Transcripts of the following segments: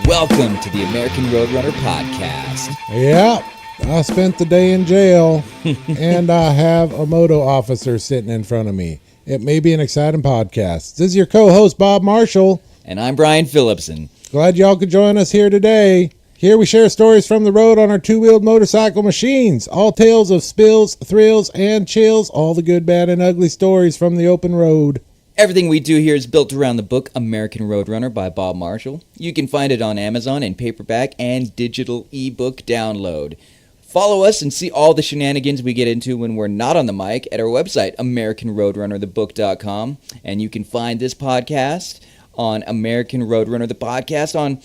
Welcome to the American Roadrunner Podcast. Yeah, I spent the day in jail, and I have a Moto Officer sitting in front of me. It may be an exciting podcast. This is your co-host, Bob Marshall. And I'm Brian Phillipson. Glad y'all could join us here today. Here we share stories from the road on our two-wheeled motorcycle machines. All tales of spills, thrills, and chills. All the good, bad, and ugly stories from the open road. Everything we do here is built around the book American Roadrunner by Bob Marshall. You can find it on Amazon in paperback and digital ebook download. Follow us and see all the shenanigans we get into when we're not on the mic at our website, AmericanRoadrunnerTheBook.com. And you can find this podcast on American Roadrunner the Podcast on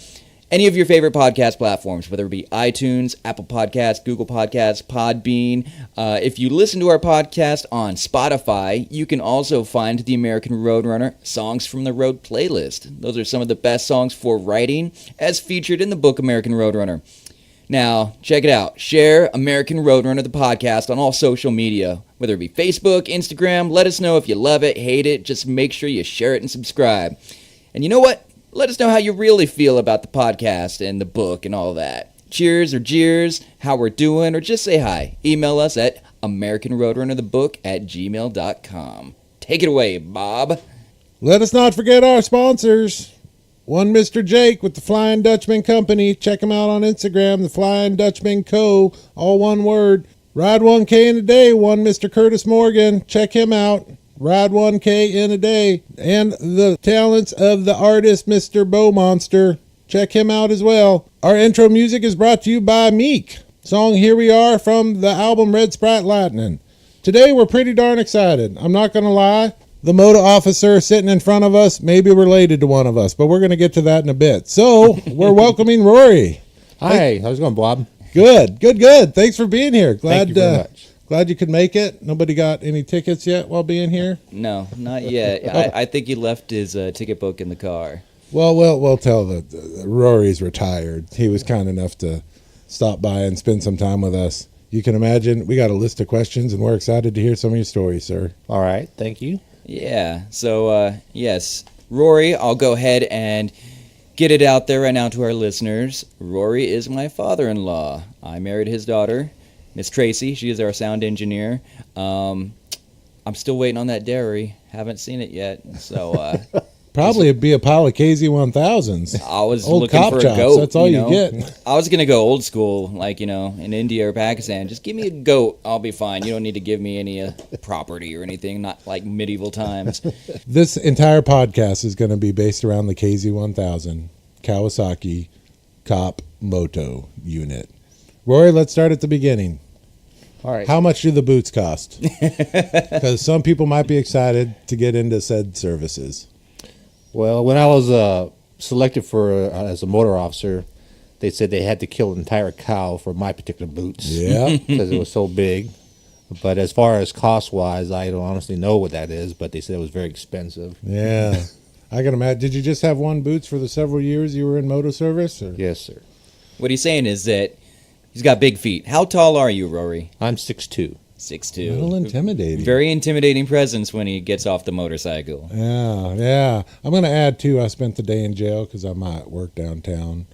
any of your favorite podcast platforms, whether it be iTunes, Apple Podcasts, Google Podcasts, Podbean. If you listen to our podcast on Spotify, you can also find the American Roadrunner Songs from the Road playlist. Those are some of the best songs for writing, as featured in the book American Roadrunner. Now, check it out. Share American Roadrunner the Podcast on all social media, whether it be Facebook, Instagram. Let us know if you love it, hate it. Just make sure you share it and subscribe. And you know what? Let us know how you really feel about the podcast and the book and all that. Cheers or jeers, how we're doing, or just say hi. Email us at AmericanRoadrunnerTheBook@gmail.com. Take it away, Bob. Let us not forget our sponsors. One Mr. Jake with the Flying Dutchman Company. Check him out on Instagram, the Flying Dutchman Co. All one word. Ride 1K in a day. One Mr. Curtis Morgan. Check him out. Ride 1K in a day. And the talents of the artist, Mr. Bow Monster. Check him out as well. Our intro music is brought to you by Meek. Song Here We Are from the album Red Sprite Lightning. Today we're pretty darn excited. I'm not going to lie. The Moto Officer sitting in front of us may be related to one of us, but we're going to get to that in a bit. So we're welcoming Rory. Hi, how's it going, Bob? Good. Thanks for being here. Thank you very much. Glad you could make it. Nobody got any tickets yet while being here? No, not yet. I think he left his ticket book in the car. Well, we'll tell that Rory's retired. He was kind enough to stop by and spend some time with us. You can imagine we got a list of questions, and we're excited to hear some of your stories, sir. All right, thank you. Yeah, so yes, Rory, I'll go ahead and get it out there right now to our listeners. Rory is my father-in-law. I married his daughter, Miss Tracy. She is our sound engineer. I'm still waiting on that dairy. Haven't seen it yet. So probably it'd be a pile of KZ1000s. I was old looking cop for a chops. goat. That's all you get. I was gonna go old school, like in India or Pakistan. Just give me a goat. I'll be fine. You don't need to give me any property or anything. Not like medieval times. This entire podcast is going to be based around the KZ1000 Kawasaki Cop Moto unit. Rory, let's start at the beginning. All right. How much do the boots cost? Because some people might be excited to get into said services. Well, when I was selected for as a motor officer, they said they had to kill an entire cow for my particular boots. Yeah. Because it was so big. But as far as cost-wise, I don't honestly know what that is, but they said it was very expensive. Yeah. I can imagine. Did you just have one boots for the several years you were in moto service? Or? Yes, sir. What he's saying is that he's got big feet. How tall are you, Rory? I'm 6'2". 6'2". A little intimidating. Very intimidating presence when he gets off the motorcycle. Yeah. I'm going to add, too, I spent the day in jail because I might work downtown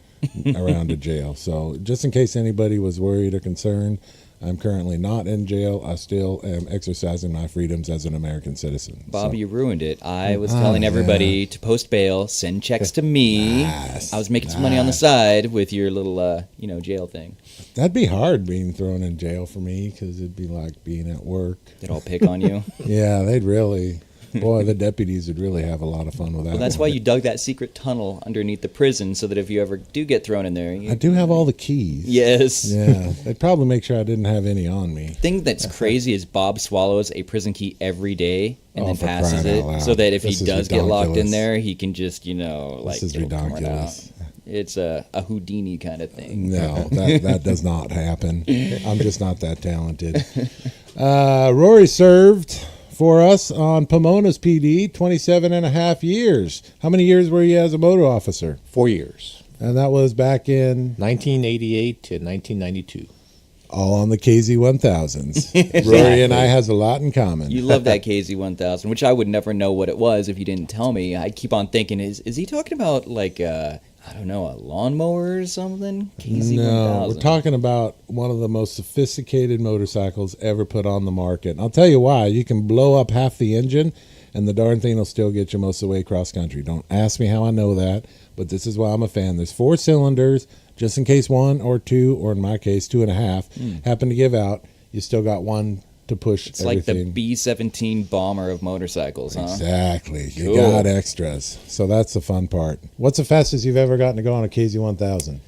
around a jail. So just in case anybody was worried or concerned, I'm currently not in jail. I still am exercising my freedoms as an American citizen. Bob, you ruined it. I was telling everybody to post bail, send checks to me. Nice, I was making some money on the side with your little, jail thing. That'd be hard being thrown in jail for me because it'd be like being at work. They'd all pick on you. Yeah, they'd really. Boy, the deputies would really have a lot of fun with that. Well, that's why you dug that secret tunnel underneath the prison so that if you ever do get thrown in there... I do have all the keys. Yes. Yeah, they'd probably make sure I didn't have any on me. The thing that's crazy is Bob swallows a prison key every day and then for passes crying it out loud. so that if This he is does get locked in ridiculous. there, he can just, This is it'll come right ridiculous. out. It's a Houdini kind of thing. No, that does not happen. I'm just not that talented. Rory served for us on Pomona's PD 27 and a half years. How many years were you as a motor officer? 4 years. And that was back in... 1988 to 1992. All on the KZ1000s. Rory and I has a lot in common. You love that KZ1000, which I would never know what it was if you didn't tell me. I keep on thinking, is he talking about like I don't know, a lawnmower or something? KZ1000. No, we're talking about one of the most sophisticated motorcycles ever put on the market. And I'll tell you why. You can blow up half the engine, and the darn thing will still get you most of the way across country. Don't ask me how I know that, but this is why I'm a fan. There's 4 cylinders. Just in case 1 or 2, or in my case 2.5, happen to give out, you still got one to push it's everything. like the B-17 bomber of motorcycles, huh? Exactly. You Cool. got extras. So that's the fun part. What's the fastest you've ever gotten to go on a KZ1000?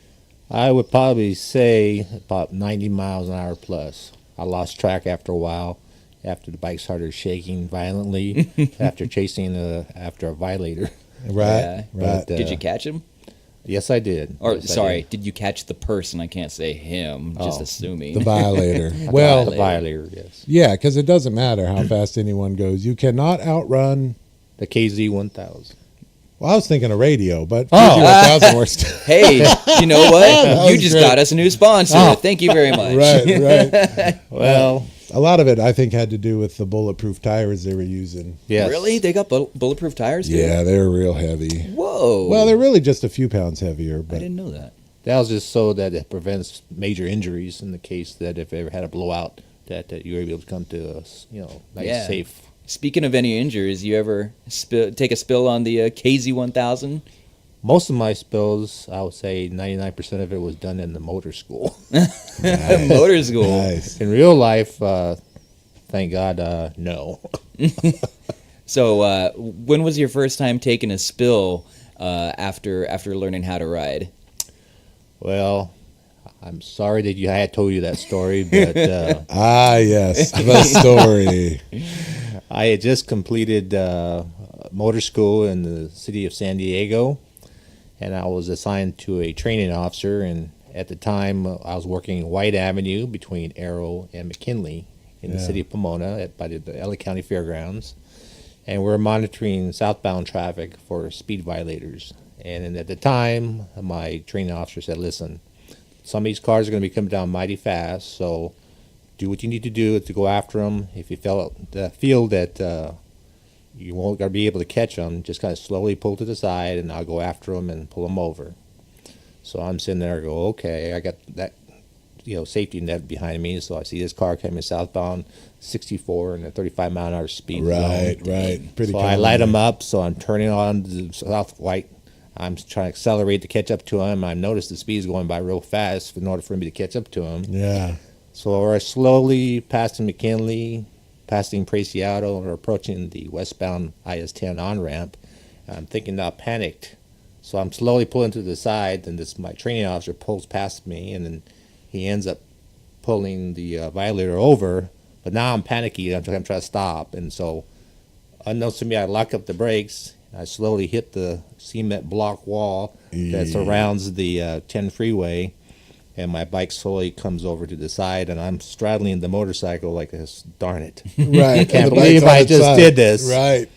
I would probably say about 90 miles an hour plus. I lost track after a while, after the bike started shaking violently, after chasing after a violator. Right, Yeah. right. Did you catch him? Yes, I did. Or, Yes, I sorry, did. did you catch the person? I can't say him, just assuming. The violator. The Well, violator, yes. yeah, because it doesn't matter how fast anyone goes. You cannot outrun. The KZ1000. Well, I was thinking a radio, but Oh. KZ1000 works. Hey, you know That what? You was just great. got us a new sponsor. Thank you very much. Right, right. Well, A lot of it, I think, had to do with the bulletproof tires they were using. yes. Really? They got bulletproof tires? Too? Yeah, they were real heavy. Whoa. Well, they're really just a few pounds heavier, I but didn't know that. That was just so that it prevents major injuries in the case that if you ever had a blowout, that you were able to come to a nice, Yeah. safe. Speaking of any injuries, you ever take a spill on the KZ1000? Most of my spills, I would say 99% of it was done in the motor school. Motor school. nice. In real life, thank God, no. So, when was your first time taking a spill after learning how to ride? Well, I'm sorry that I had told you that story, but Ah, yes, the story. I had just completed motor school in the city of San Diego, and I was assigned to a training officer. And at the time, I was working White Avenue between Arrow and McKinley in the city of Pomona by the LA County Fairgrounds. And we're monitoring southbound traffic for speed violators. And at the time, my training officer said, listen, some of these cars are going to be coming down mighty fast, so do what you need to do to go after them. If you feel that you won't be able to catch them, just kind of slowly pull to the side, and I'll go after them and pull them over. So I'm sitting there and go, okay, I got that safety net behind me, so I see this car coming southbound 64 and a 35 mile an hour speed Right, zone. right. Pretty So I common light there. them up, so I'm turning on the south white. I'm trying to accelerate to catch up to him. I noticed the speed is going by real fast in order for me to catch up to him. Yeah. So we're slowly passing McKinley, passing Preciado, or approaching the westbound IS-10 on-ramp. I'm thinking now panicked. So I'm slowly pulling to the side, and my training officer pulls past me, and then he ends up pulling the violator over. But now I'm panicky. I'm trying to stop. And so, unknowns to me, I lock up the brakes. I slowly hit the cement block wall that surrounds the 10 freeway. And my bike slowly comes over to the side, and I'm straddling the motorcycle like this. Darn it. Right. Can't The believe bike's on I its just side. did this. Right.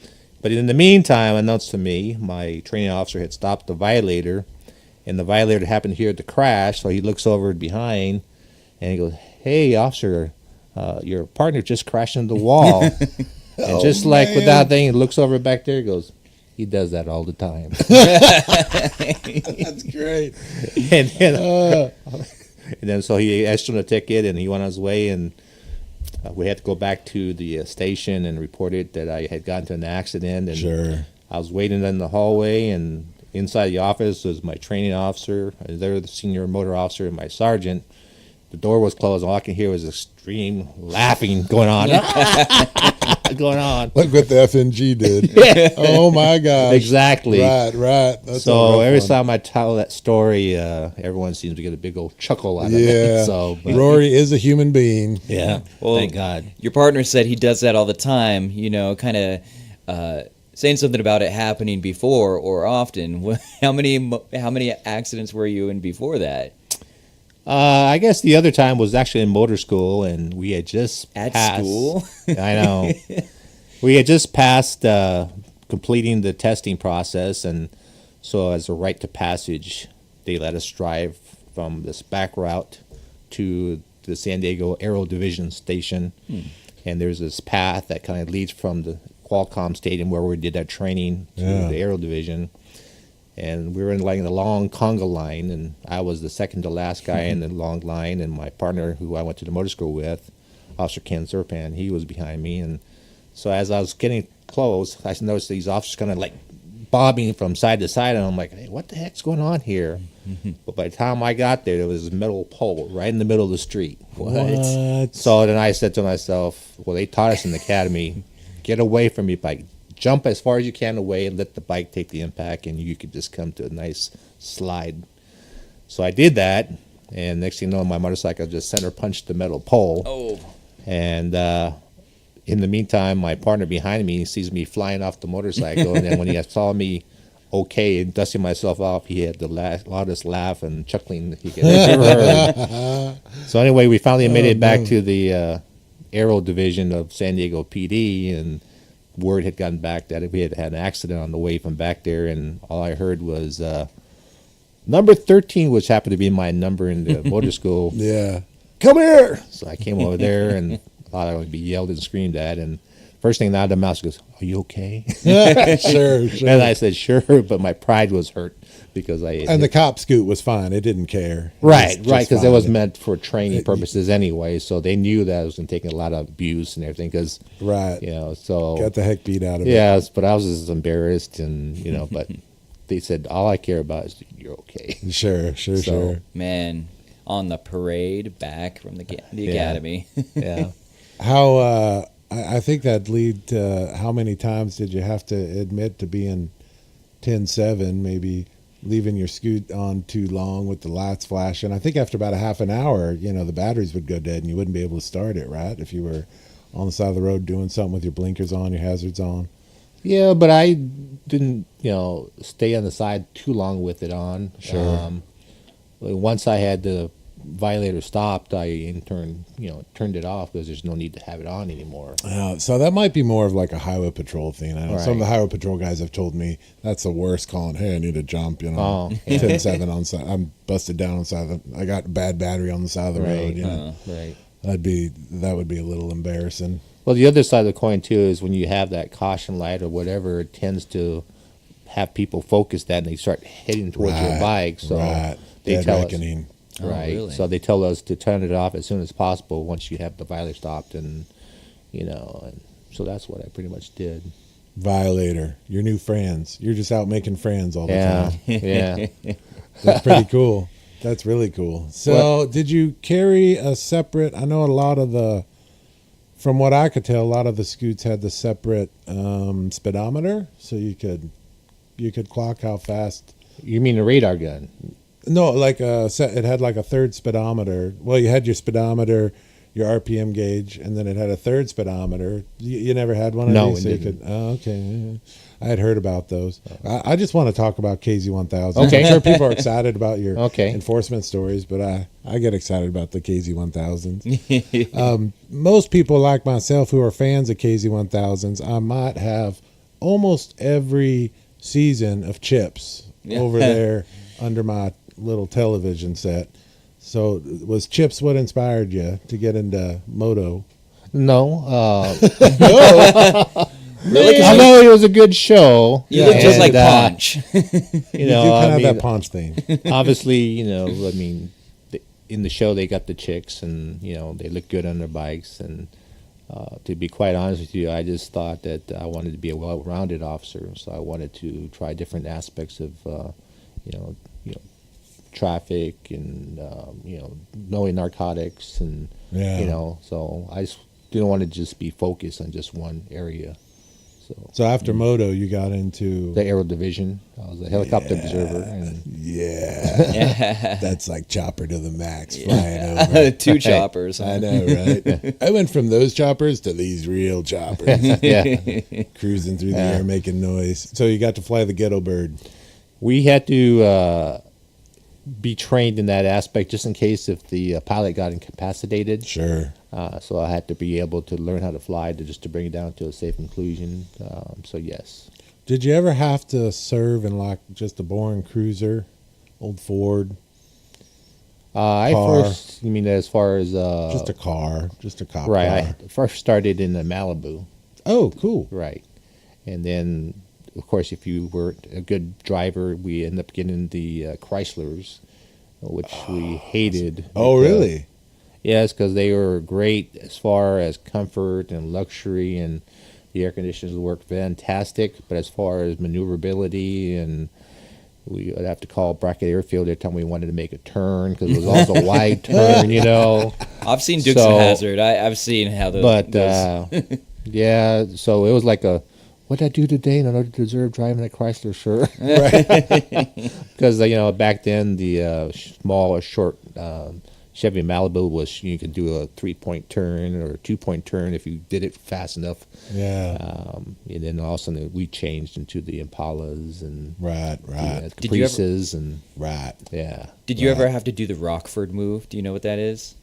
But in the meantime, announced to me, my training officer had stopped the violator, and the violator happened to hear the crash, so he looks over behind, and he goes, hey, officer, your partner just crashed into the wall. And just like with that thing, he looks over back there, he goes, he does that all the time. That's great. And then so he asked him a ticket, and he went on his way, and we had to go back to the station and report it that I had gotten into an accident. And Sure. I was waiting in the hallway, and inside the office was my training officer, there the senior motor officer, and my sergeant. The door was closed. All I could hear was extreme laughing going on. Going on. Look what the FNG did. Oh, my gosh. Exactly. Right, right. That's a So rough every one. time I tell that story, everyone seems to get a big old chuckle out of Yeah. it. So, but, Rory is a human being. yeah, Well, thank God. Your partner said he does that all the time, kind of saying something about it happening before or often. How many accidents were you in before that? I guess the other time was actually in motor school, and we had just At passed, school? I know. We had just passed completing the testing process, and so as a right to passage, they let us drive from this back route to to the San Diego Aero Division station. And there's this path that kind of leads from the Qualcomm Stadium where we did that training to the Aero Division. And we were in like the long conga line, and I was the second to last guy in the long line, and my partner, who I went to the motor school with, Officer Ken Serpan, he was behind me. And so as I was getting close, I noticed these officers kind of like bobbing from side to side, and I'm like, hey, what the heck's going on here? But by the time I got there was this metal pole right in the middle of the street. What? So then I said to myself, well, they taught us in the academy, get away from your bike. Jump as far as you can away and let the bike take the impact, and you could just come to a nice slide. So I did that, and next thing you know, my motorcycle just center punched the metal pole. Oh. And in the meantime, my partner behind me sees me flying off the motorcycle, and then when he saw me okay and dusting myself off, he had the loudest laugh and chuckling he could ever heard. So anyway, we finally made it back to the Aero Division of San Diego PD, and word had gotten back that we had an accident on the way from back there, and all I heard was number 13, which happened to be my number in the motor school. Come here. So I came over there and thought I would be yelled and screamed at, and first thing out of the mouth goes, "Are you okay?" Sure. And I said, "Sure," but my pride was hurt because I. And the cop scoot was fine. It didn't care. Right, Just because it fine. was meant for training purposes anyway. So they knew that I was going to take a lot of abuse and everything. Because so got the heck beat out of it. yes, but I was just embarrassed, and but they said all I care about is you're okay. Sure. Man, on the parade back from the academy. Yeah. How I think that lead to how many times did you have to admit to being 10-7, maybe leaving your scoot on too long with the lights flashing? I think after about a half an hour, the batteries would go dead and you wouldn't be able to start it, right? If you were on the side of the road doing something with your blinkers on, your hazards on. Yeah, but I didn't, stay on the side too long with it on. Sure. Once I had the violator stopped, I in turn, turned it off because there's no need to have it on anymore. So that might be more of like a highway patrol thing. I know some of the Right. highway patrol guys have told me that's the worst, calling, hey, I need to jump, Oh, yeah. 10-7 on side. I'm busted down on side of I got a bad battery on the side of the road. Right. That would be a little embarrassing. Well, the other side of the coin too is when you have that caution light or whatever, it tends to have people focus that and they start heading towards your bike. So they Dead tell reckoning. Oh, right. really? So they tell us to turn it off as soon as possible once you have the violator stopped, and and so that's what I pretty much did. Violator, your new friends. You're just out making friends all the time. Yeah. That's pretty cool. That's really cool. So, did you carry a separate? I know a lot of from what I could tell, a lot of the scoots had the separate speedometer, so you could clock how fast. You mean the radar gun? No, like it had like a third speedometer. Well, you had your speedometer, your RPM gauge, and then it had a third speedometer. You never had one of No, these? it You didn't. could, okay. I had heard about those. I just want to talk about KZ1000. Okay. I'm sure people are excited about your Okay. enforcement stories, but I get excited about the KZ1000s. Most people like myself who are fans of KZ1000s, I might have almost every season of Chips over there under my little television set. So was Chips what inspired you to get into moto? No. Really? I know it was a good show. You look just like and, Punch. You do kind of have that paunch thing. Obviously, in the show they got the chicks, and they look good on their bikes. And to be quite honest with you, I just thought that I wanted to be a well-rounded officer, so I wanted to try different aspects of, traffic and knowing narcotics, and so I just didn't want to just be focused on just one area. So after moto, you got into The Aero Division. I was a helicopter observer. And that's like chopper to the max, flying over. 2 choppers. I know, right? I went from those choppers to these real choppers. Cruising through the air, making noise. So you got to fly the ghetto bird. We had to be trained in that aspect just in case if the pilot got incapacitated. Sure. So I had to be able to learn how to fly to bring it down to a safe conclusion. So yes. Did you ever have to serve in like just a boring cruiser, old Ford? Car. You mean as far as Just a car, just a cop right? car. I first started in the Malibu, Oh, cool. right, and then of course if you were a good driver, we end up getting the Chryslers, which we hated. Oh, because- really? Yes, because they were great as far as comfort and luxury, and the air conditioners worked fantastic. But as far as maneuverability, and we would have to call Brackett Airfield every time we wanted to make a turn because it was always a wide turn, you know. I've seen Dukes So- of Hazzard. I've seen how those. But those yeah, so it was like a, what did I do today in order to deserve driving that Chrysler, sir? Because back then the small or short Chevy Malibu was, you could do a 3-point turn or a 2-point turn if you did it fast enough. Yeah. And then all of a sudden we changed into the Impalas and Right. the Did you ever- Caprices and Right. yeah. Did you ever have to do the Rockford move? Do you know what that is?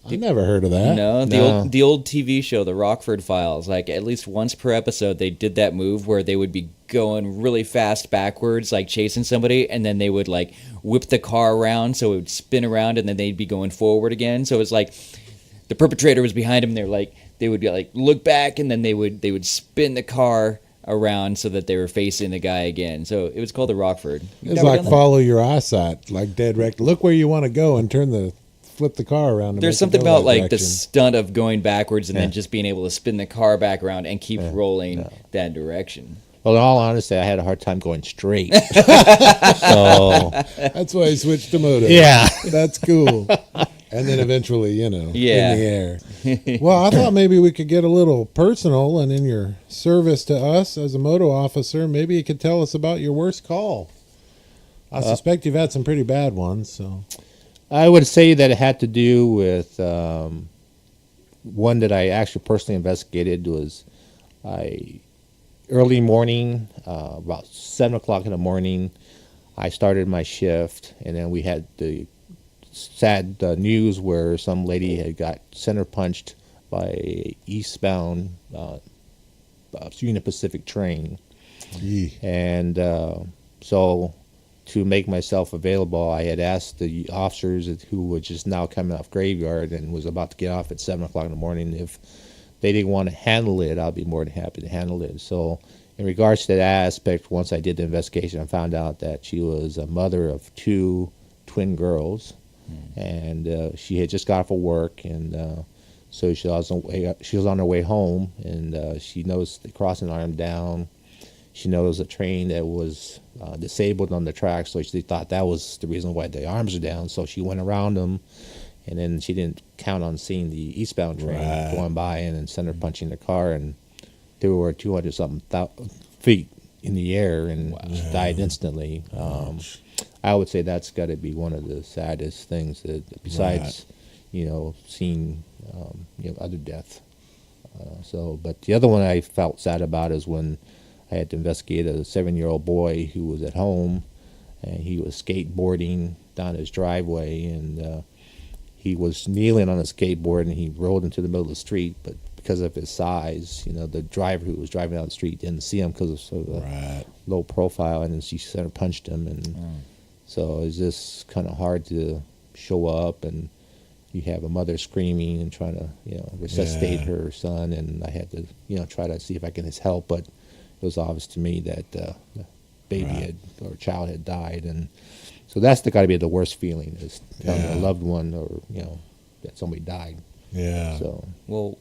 I never heard of that. No, No. the old TV show, The Rockford Files. Like at least once per episode, they did that move where they would be going really fast backwards, like chasing somebody, and then they would like whip the car around so it would spin around, and then they'd be going forward again. So it's like the perpetrator was behind him. They would be like look back, and then they would spin the car around so that they were facing the guy again. So it was called the Rockford. You've It's never like done that? follow your eyesight, like dead rect. Look where you want to go and flip the car around. And There's make it something go about that like the direction. stunt of going backwards and Yeah. then just being able to spin the car back around and keep rolling that direction. Well, in all honesty, I had a hard time going straight. So That's why I switched to moto. yeah. That's cool. And then eventually, Yeah. in the air. Well, I thought maybe we could get a little personal, and in your service to us as a moto officer, maybe you could tell us about your worst call. I suspect you've had some pretty bad ones, so. I would say that it had to do with one that I actually personally investigated was early morning, about 7 o'clock in the morning. I started my shift, and then we had the sad news where some lady had got center punched by a eastbound Union Pacific train. Yee. And so to make myself available, I had asked the officers who were just now coming off graveyard and was about to get off at 7 o'clock in the morning, if they didn't want to handle it, I'd be more than happy to handle it. So in regards to that aspect, once I did the investigation, I found out that she was a mother of 2 twin girls. And she had just got off of work, and so she was on her way home, and she noticed the crossing arm down. She noticed a train that was disabled on the track, so she thought that was the reason why the arms are down. So she went around them, and then she didn't count on seeing the eastbound train going by and then center punching the car, and they were 200-something feet in the air, and she died instantly. I would say that's got to be one of the saddest things that, besides, seeing other death. But the other one I felt sad about is when I had to investigate a 7-year-old boy who was at home, and he was skateboarding down his driveway, and he was kneeling on a skateboard, and he rolled into the middle of the street, but because of his size, the driver who was driving down the street didn't see him because of sort of a low profile, and then she center punched him, and so it's just kind of hard to show up, and you have a mother screaming and trying to resuscitate her son, and I had to try to see if I can help, but it was obvious to me that the baby or child had died, and so that's got to be the worst feeling, is telling a loved one or that somebody died. Yeah. So Well,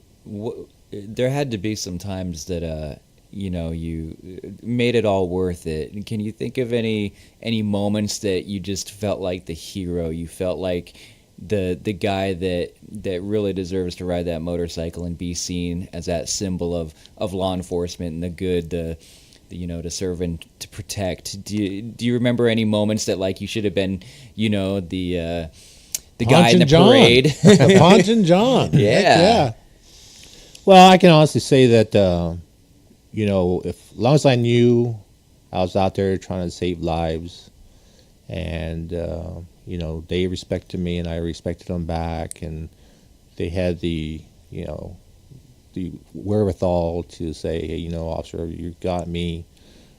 there had to be some times that you made it all worth it. Can you think of any moments that you just felt like the hero? You felt like the guy that really deserves to ride that motorcycle and be seen as that symbol of law enforcement and the good, to serve and to protect. Do you remember any moments that like you should have been the guy in the parade? Ponch and John. Yeah. Heck yeah. Well, I can honestly say that, as long as I knew I was out there trying to save lives, and, they respected me and I respected them back, and they had the wherewithal to say, hey, officer, you got me.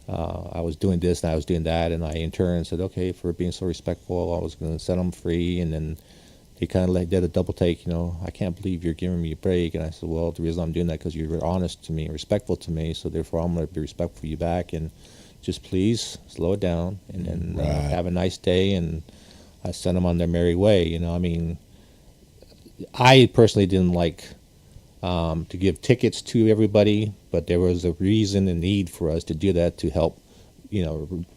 I was doing this and I was doing that, and I in turn said, okay, for being so respectful, I was going to set them free, and then they kind of did a double take, I can't believe you're giving me a break. And I said, well, the reason I'm doing that because you were honest to me, respectful to me, so therefore I'm going to be respectful for you back, and just please slow it down, and then have a nice day. And I sent them on their merry way. I mean, I personally didn't like to give tickets to everybody, but there was a reason and need for us to do that to help,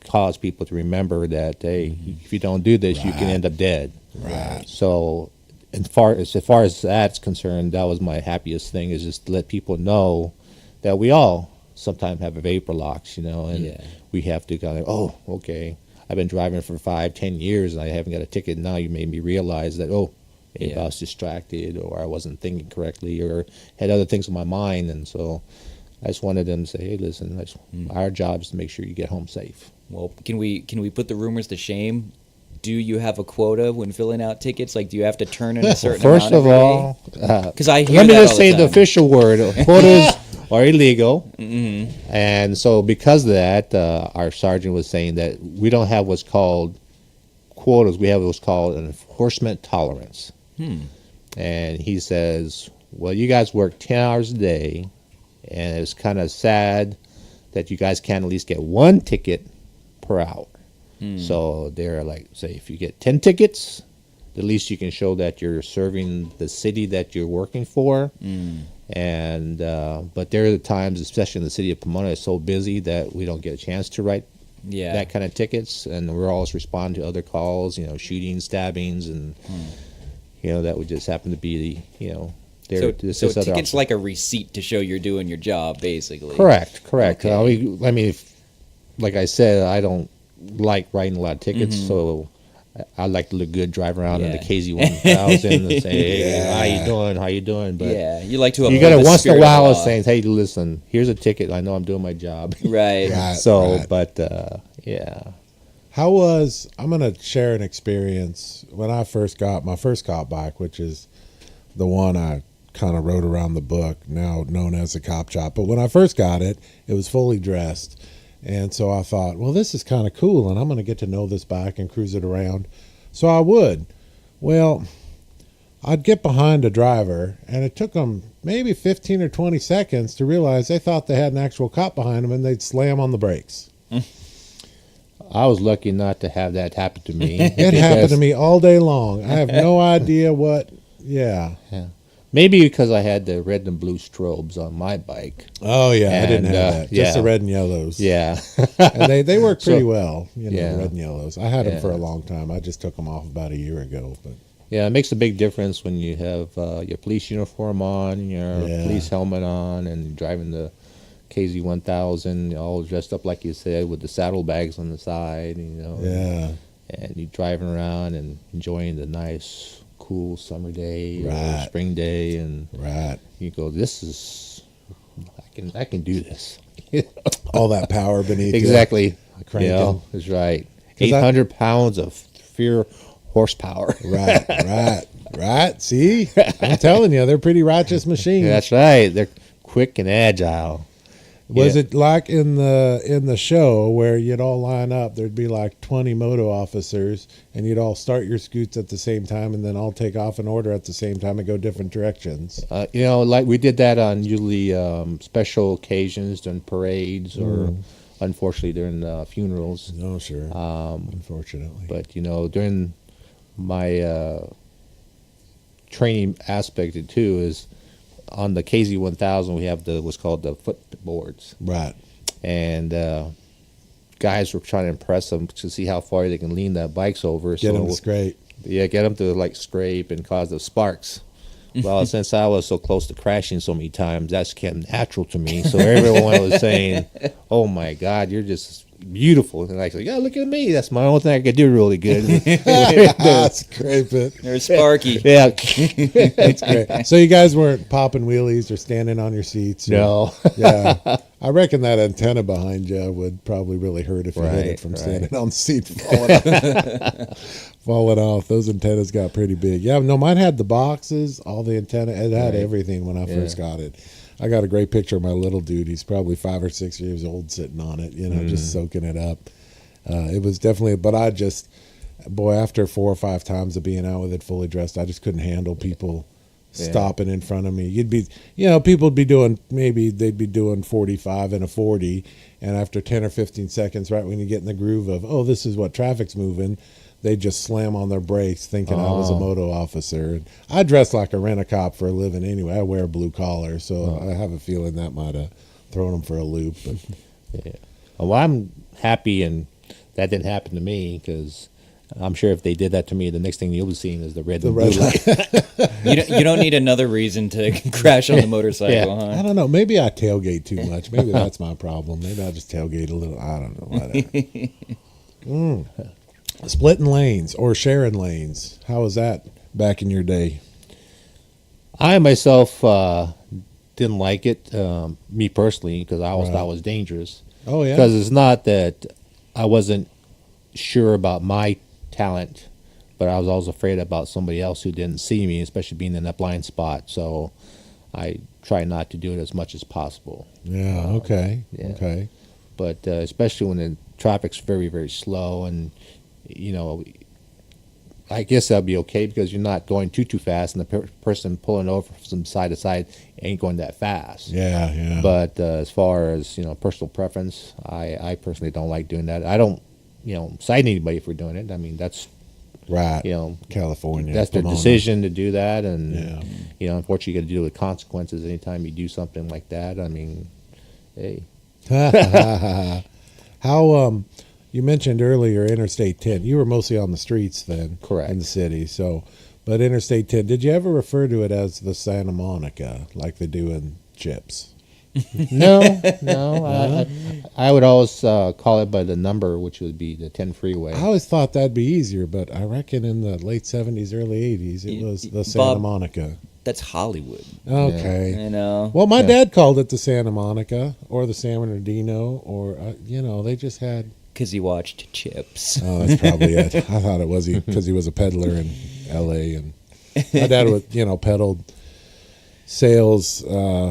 cause people to remember that, hey, if you don't do this, you can end up dead. Right. So, as far as that's concerned, that was my happiest thing, is just to let people know that we all sometimes have a vapor locks, and we have to kind of, oh, okay, I've been driving for 5-10 years and I haven't got a ticket. Now you made me realize that, maybe I was distracted, or I wasn't thinking correctly, or had other things in my mind. And so I just wanted them to say, hey, listen, our job is to make sure you get home safe. Well, can we put the rumors to shame? Do you have a quota when filling out tickets? Like, do you have to turn in a certain First amount of all, because I hear let me that just all say the the time. official word: quotas are illegal. And so, because of that, our sergeant was saying that we don't have what's called quotas. We have what's called an enforcement tolerance. And he says, well, you guys work 10 hours a day, and it's kind of sad that you guys can't at least get one ticket per hour. So they're like, say, if you get 10 tickets, at least you can show that you're serving the city that you're working for. And but there are the times, especially in the city of Pomona, it's so busy that we don't get a chance to write that kind of tickets, and we're always responding to other calls, shootings, stabbings, and that would just happen to be the So tickets like a receipt to show you're doing your job, basically. Correct. Okay. I mean, like I said, I don't like writing a lot of tickets, so I like to look good, drive around in the KZ1000 and say, hey, how you doing? But you like to. You got to once in a while saying, hey, listen, here's a ticket. I know I'm doing my job. Right. But I'm going to share an experience when I first got my first cop bike, which is the one I kind of rode around the book, now known as a cop shop. But when I first got it, it was fully dressed. And so I thought, well, this is kind of cool, and I'm going to get to know this bike and cruise it around. So I would. Well, I'd get behind a driver, and it took them maybe 15 or 20 seconds to realize they thought they had an actual cop behind them, and they'd slam on the brakes. I was lucky not to have that happen to me. It happened to me all day long. I have no idea what. Yeah. Maybe because I had the red and blue strobes on my bike. Oh, yeah. I didn't have that. Just the red and yellows. Yeah. And they work pretty well, the red and yellows. I had them for a long time. I just took them off about a year ago. But yeah, it makes a big difference when you have your police uniform on, your police helmet on, and you're driving the KZ1000, all dressed up like you said, with the saddlebags on the side, Yeah. And you're driving around and enjoying the nice, cool summer day or spring day, and you go, this is, I can do this. All that power beneath exactly. Cranking. That's right. 800 pounds of pure horsepower. Right. See, I'm telling you, they're pretty righteous machines. That's right. They're quick and agile. Was it like in the show where you'd all line up? There'd be like 20 moto officers, and you'd all start your scoots at the same time, and then all take off in order at the same time and go different directions. Like we did that on usually special occasions, during parades, or unfortunately during funerals. No, sure. Unfortunately, but during my training aspect of too is, on the KZ1000, we have what's called the footboards. Right. And guys were trying to impress them to see how far they can lean that bikes over. Get them to scrape. Yeah, get them to scrape and cause the sparks. Well, since I was so close to crashing so many times, that's became natural to me. So everyone was saying, oh my God, you're just beautiful. And I said, yeah, look at me. That's my only thing I could do really good. Scrape it. They're sparky. Yeah. That's great. So you guys weren't popping wheelies or standing on your seats? No. Yeah. I reckon that antenna behind you would probably really hurt if you hit it from standing on the seat and falling off. Falling off. Those antennas got pretty big. Yeah, no, mine had the boxes, all the antenna. It had everything when I first got it. I got a great picture of my little dude. He's probably 5 or 6 years old sitting on it, just soaking it up. It was definitely, but I just, boy, after 4 or 5 times of being out with it fully dressed, I just couldn't handle people stopping in front of me. You'd be, people would be doing, maybe they'd be doing 45 and a 40, and after 10 or 15 seconds, right when you get in the groove of, oh, this is what traffic's moving, they just slam on their brakes thinking I was a moto officer. And I dress like a rent-a-cop for a living anyway. I wear a blue collar, so I have a feeling that might have thrown them for a loop. But. Well, I'm happy and that didn't happen to me, because I'm sure if they did that to me, the next thing you'll be seeing is the red light. You don't need another reason to crash on the motorcycle, huh? I don't know. Maybe I tailgate too much. Maybe that's my problem. Maybe I just tailgate a little. I don't know. Whatever. Splitting lanes or sharing lanes. How was that back in your day? I myself didn't like it, me personally, because I always thought it was dangerous. Oh, yeah. Because it's not that I wasn't sure about my talent, but I was always afraid about somebody else who didn't see me, especially being in that blind spot. So I try not to do it as much as possible. Yeah, okay. Okay. But especially when the traffic's very, very slow, and, I guess that'll be okay because you're not going too fast, and the person pulling over from side to side ain't going that fast. Yeah, yeah. But as far as, personal preference, I personally don't like doing that. I don't, cite anybody for doing it. I mean, that's right. California. That's their Pomona. decision to do that, and unfortunately, you got to deal with consequences anytime you do something like that. I mean, hey. How you mentioned earlier Interstate 10. You were mostly on the streets then, correct, in the city. So, but Interstate 10. Did you ever refer to it as the Santa Monica like they do in Chips? No. I would always call it by the number, which would be the 10 freeway. I always thought that'd be easier, but I reckon in the late 70s, early 80s, it was the Santa Monica. That's Hollywood. Okay. Well, my dad called it the Santa Monica or the San Bernardino, or, they just had. Because he watched Chips. Oh, that's probably it. I thought it was because he was a peddler in L.A. and my dad was, peddled sales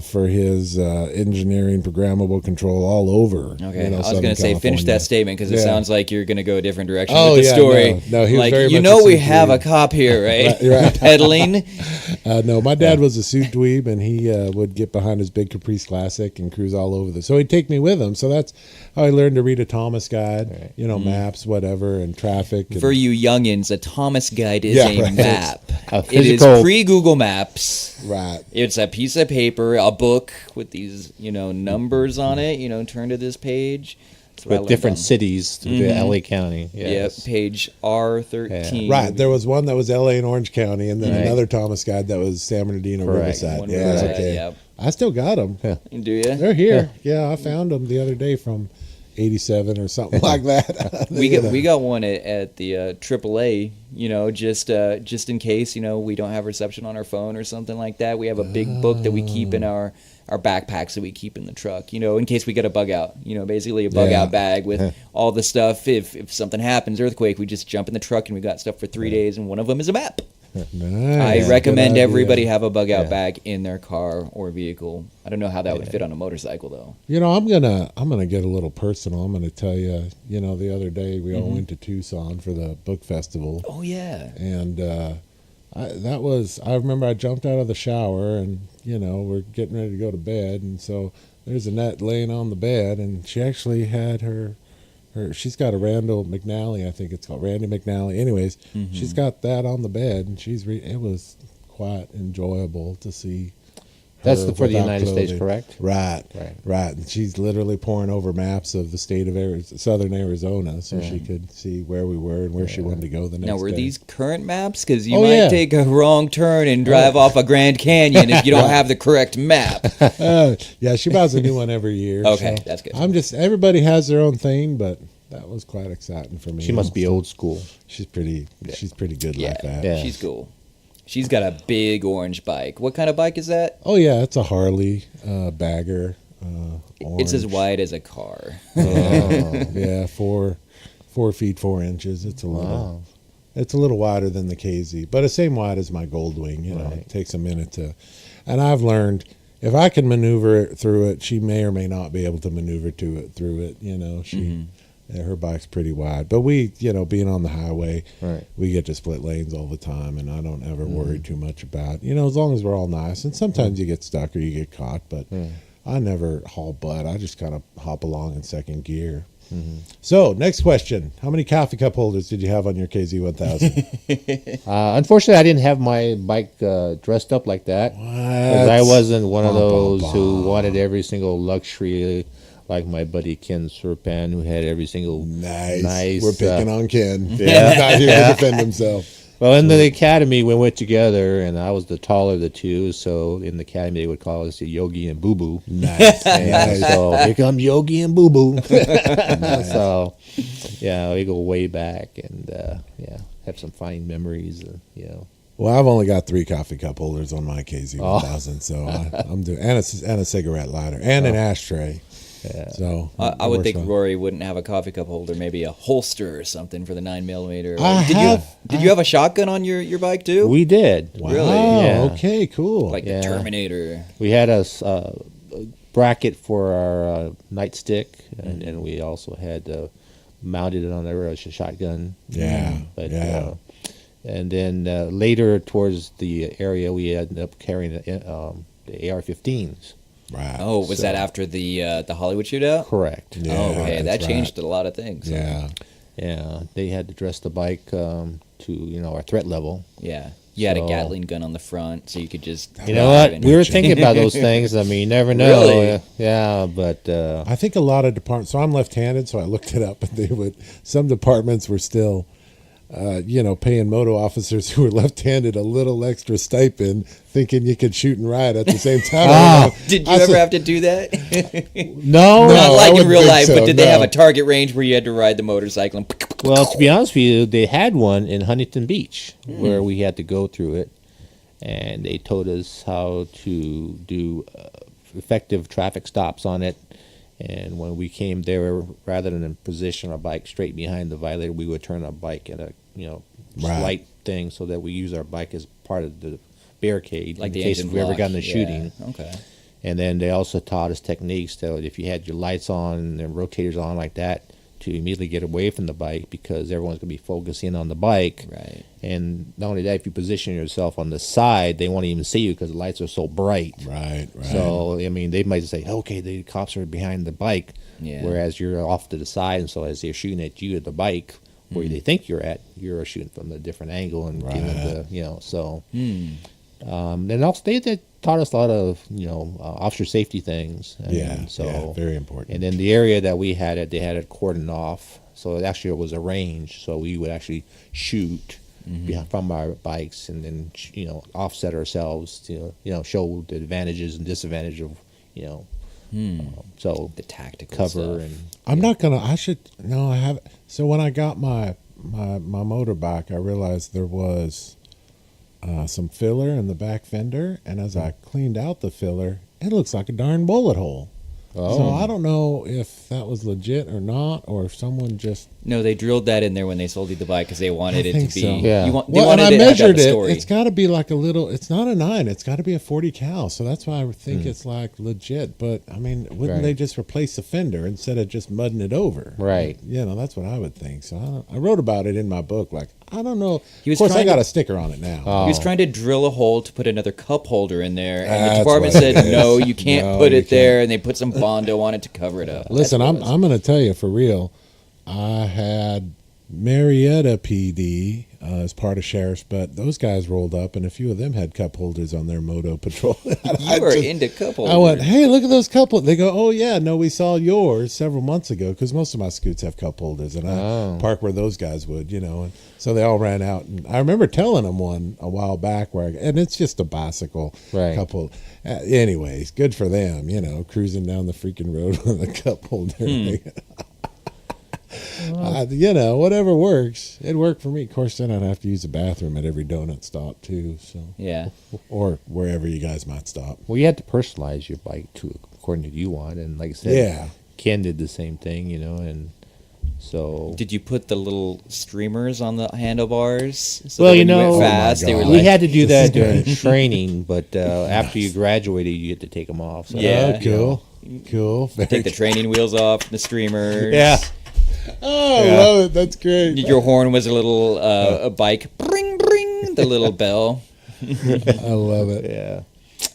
for his engineering programmable control all over. Okay, I was going to say finish that statement because it sounds like you're going to go a different direction with the story. No, he was very much we have a cop here, right? right. Peddling. No, my dad was a suit dweeb, and he would get behind his big Caprice Classic and cruise all over so he'd take me with him. So that's how I learned to read a Thomas guide, maps, whatever, and traffic. And, for you youngins, a Thomas guide is a map. It is pre-Google Maps. Right. It's a piece of paper, a book with these, numbers on it. Turn to this page. With different cities through the LA County. Yes. Yep, page R13. Right. There was one that was LA and Orange County, and then another Thomas guide that was San Bernardino, Riverside. Okay. Yep. I still got them. Yeah. Do you? They're here. Yeah, I found them the other day from 87 or something like that. we got one at the AAA, just in case, we don't have reception on our phone or something like that. We have a big book that we keep in our backpacks that we keep in the truck, in case we get a bug out, basically a bug out bag with all the stuff. If something happens, earthquake, we just jump in the truck and we got stuff for 3 days, and one of them is a map. Nice. I recommend everybody have a bug out bag in their car or vehicle. I don't know how that would fit on a motorcycle though. I'm gonna get a little personal. I'm gonna tell you, the other day we all went to Tucson for the book festival. Oh yeah. And I remember I jumped out of the shower and we're getting ready to go to bed, and so there's Annette laying on the bed, and she actually had she's got a Randall McNally, I think it's called Randy McNally. Anyways, she's got that on the bed, and it was quite enjoyable to see. That's for the United States, correct? Right. And she's literally pouring over maps of the state of southern Arizona, so she could see where we were and where she wanted to go the next day. Now, were these current maps? Because you might take a wrong turn and drive off a Grand Canyon if you don't have the correct map. Yeah, she buys a new one every year. Okay, so that's good. Everybody has their own thing, but that was quite exciting for me. She must be old school. She's pretty good like that. Yeah. She's cool. She's got a big orange bike. What kind of bike is that? Oh, yeah, it's a Harley bagger. It's as wide as a car. Yeah, 4 feet 4 inches. It's a little. It's a little wider than the KZ, but the same wide as my Goldwing. You know, it takes a minute to. And I've learned if I can maneuver it through it, she may or may not be able to maneuver through it. You know, her bike's pretty wide, but we, you know, being on the highway, we get to split lanes all the time, and I don't ever worry too much about, you know, as long as we're all nice. And sometimes you get stuck or you get caught, but I never haul butt. I just kind of hop along in second gear. So, next question. How many coffee cup holders did you have on your KZ1000? Unfortunately, I didn't have my bike dressed up like that. Because I wasn't one of those who wanted every single luxury, like my buddy Ken Serpan, who had every single nice. We're picking on Ken. He's not here to defend himself. Well, in the academy, we went together, and I was the taller of the two. So in the academy, they would call us the Yogi and Boo Boo. Nice. So here comes Yogi and Boo Boo. So, yeah, we go way back, and have some fine memories. You know. Well, I've only got 3 coffee cup holders on my KZ1000, so I'm doing and a cigarette lighter and an ashtray. Yeah. So I would think Rory wouldn't have a coffee cup holder, maybe a holster or something for the 9mm. Did you have a shotgun on your bike too? We did. Wow. Really? Yeah. Okay. Cool. Like the Terminator. We had a bracket for our nightstick, and we also had mounted it on the shotgun. Yeah. And then later towards the area, we ended up carrying the AR-15s. Right. Oh, was that after the Hollywood shootout? Correct. Yeah, oh, okay. That changed right. a lot of things. Yeah. Yeah. They had to dress the bike to our threat level. Yeah. You had a Gatling gun on the front, so you could just. You know what? We were thinking about those things. I mean, you never know. Really? Yeah, but I think a lot of departments. So I'm left-handed, so I looked it up, and some departments were still. Paying moto officers who were left-handed a little extra stipend, thinking you could shoot and ride at the same time. Did you ever have to do that? No, not like I in real life, so, but did they have a target range where you had to ride the motorcycle? And well, to be honest with you, they had one in Huntington Beach where we had to go through it, and they taught us how to do effective traffic stops on it. And when we came there, rather than position our bike straight behind the violator, we would turn our bike at a slight thing so that we use our bike as part of the barricade like in case we ever got in a shooting. Okay. And then they also taught us techniques that if you had your lights on and rotators on like that, to immediately get away from the bike because everyone's going to be focusing on the bike. Right. And not only that, if you position yourself on the side, they won't even see you because the lights are so bright. Right. So, I mean, they might say, okay, the cops are behind the bike, whereas you're off to the side. And so as they're shooting at you at the bike, where they think you're at, you're shooting from a different angle and giving the, so. And also they taught us a lot of, officer safety things. And very important. And then the area that we had it, they had it cordoned off. So it was a range. So we would actually shoot from our bikes and then, offset ourselves to, show the advantages and disadvantages of, so the tactical cover stuff. and. I'm not gonna. I have. So when I got my motorbike, I realized there was some filler in the back fender, and as I cleaned out the filler, it looks like a darn bullet hole. Oh. So I don't know if that was legit or not, or if someone just. No, they drilled that in there when they sold you the bike because they wanted it to be. So. Yeah. They Well, wanted and I it to have measured the it. story. It's got to be like a little. It's not a 9. It's got to be a 40 cal. So that's why I think it's like legit. But I mean, wouldn't they just replace the fender instead of just mudding it over? Right. That's what I would think. So I wrote about it in my book. Like I don't know. He was of course, I trying got to- a sticker on it now. He was trying to drill a hole to put another cup holder in there, and the That's department what it said, is. "No, you can't No, put you it there," and they put some Bondo on it to cover it up. Listen, That's I'm what it was. going to tell you for real. I had Marietta PD as part of sheriff's, but those guys rolled up, and a few of them had cup holders on their moto patrol. You were into cup holders. I went, hey, look at those cup holders. They go, oh yeah, no, we saw yours several months ago because most of my scoots have cup holders, and I park where those guys would, And so they all ran out, and I remember telling them one a while back and it's just a bicycle cup holder. Anyways, good for them, cruising down the freaking road with a cup holder. Whatever works. It worked for me. Of course, then I'd have to use the bathroom at every donut stop too. So Yeah. or wherever you guys might stop. Well, you had to personalize your bike to according to you want, and like I said, Yeah. Ken did the same thing, and so. Did you put the little streamers on the handlebars? So Well, that when you went fast, Oh my they were God. We like, had to do This that is during great. training, but after you graduated, you get to take them off. So. Yeah. Cool. take the training wheels off, the streamers. Yeah. Oh, I Yeah. love it. That's great. Your horn was a little a bike. Bring, bring, the little bell. I love it. Yeah.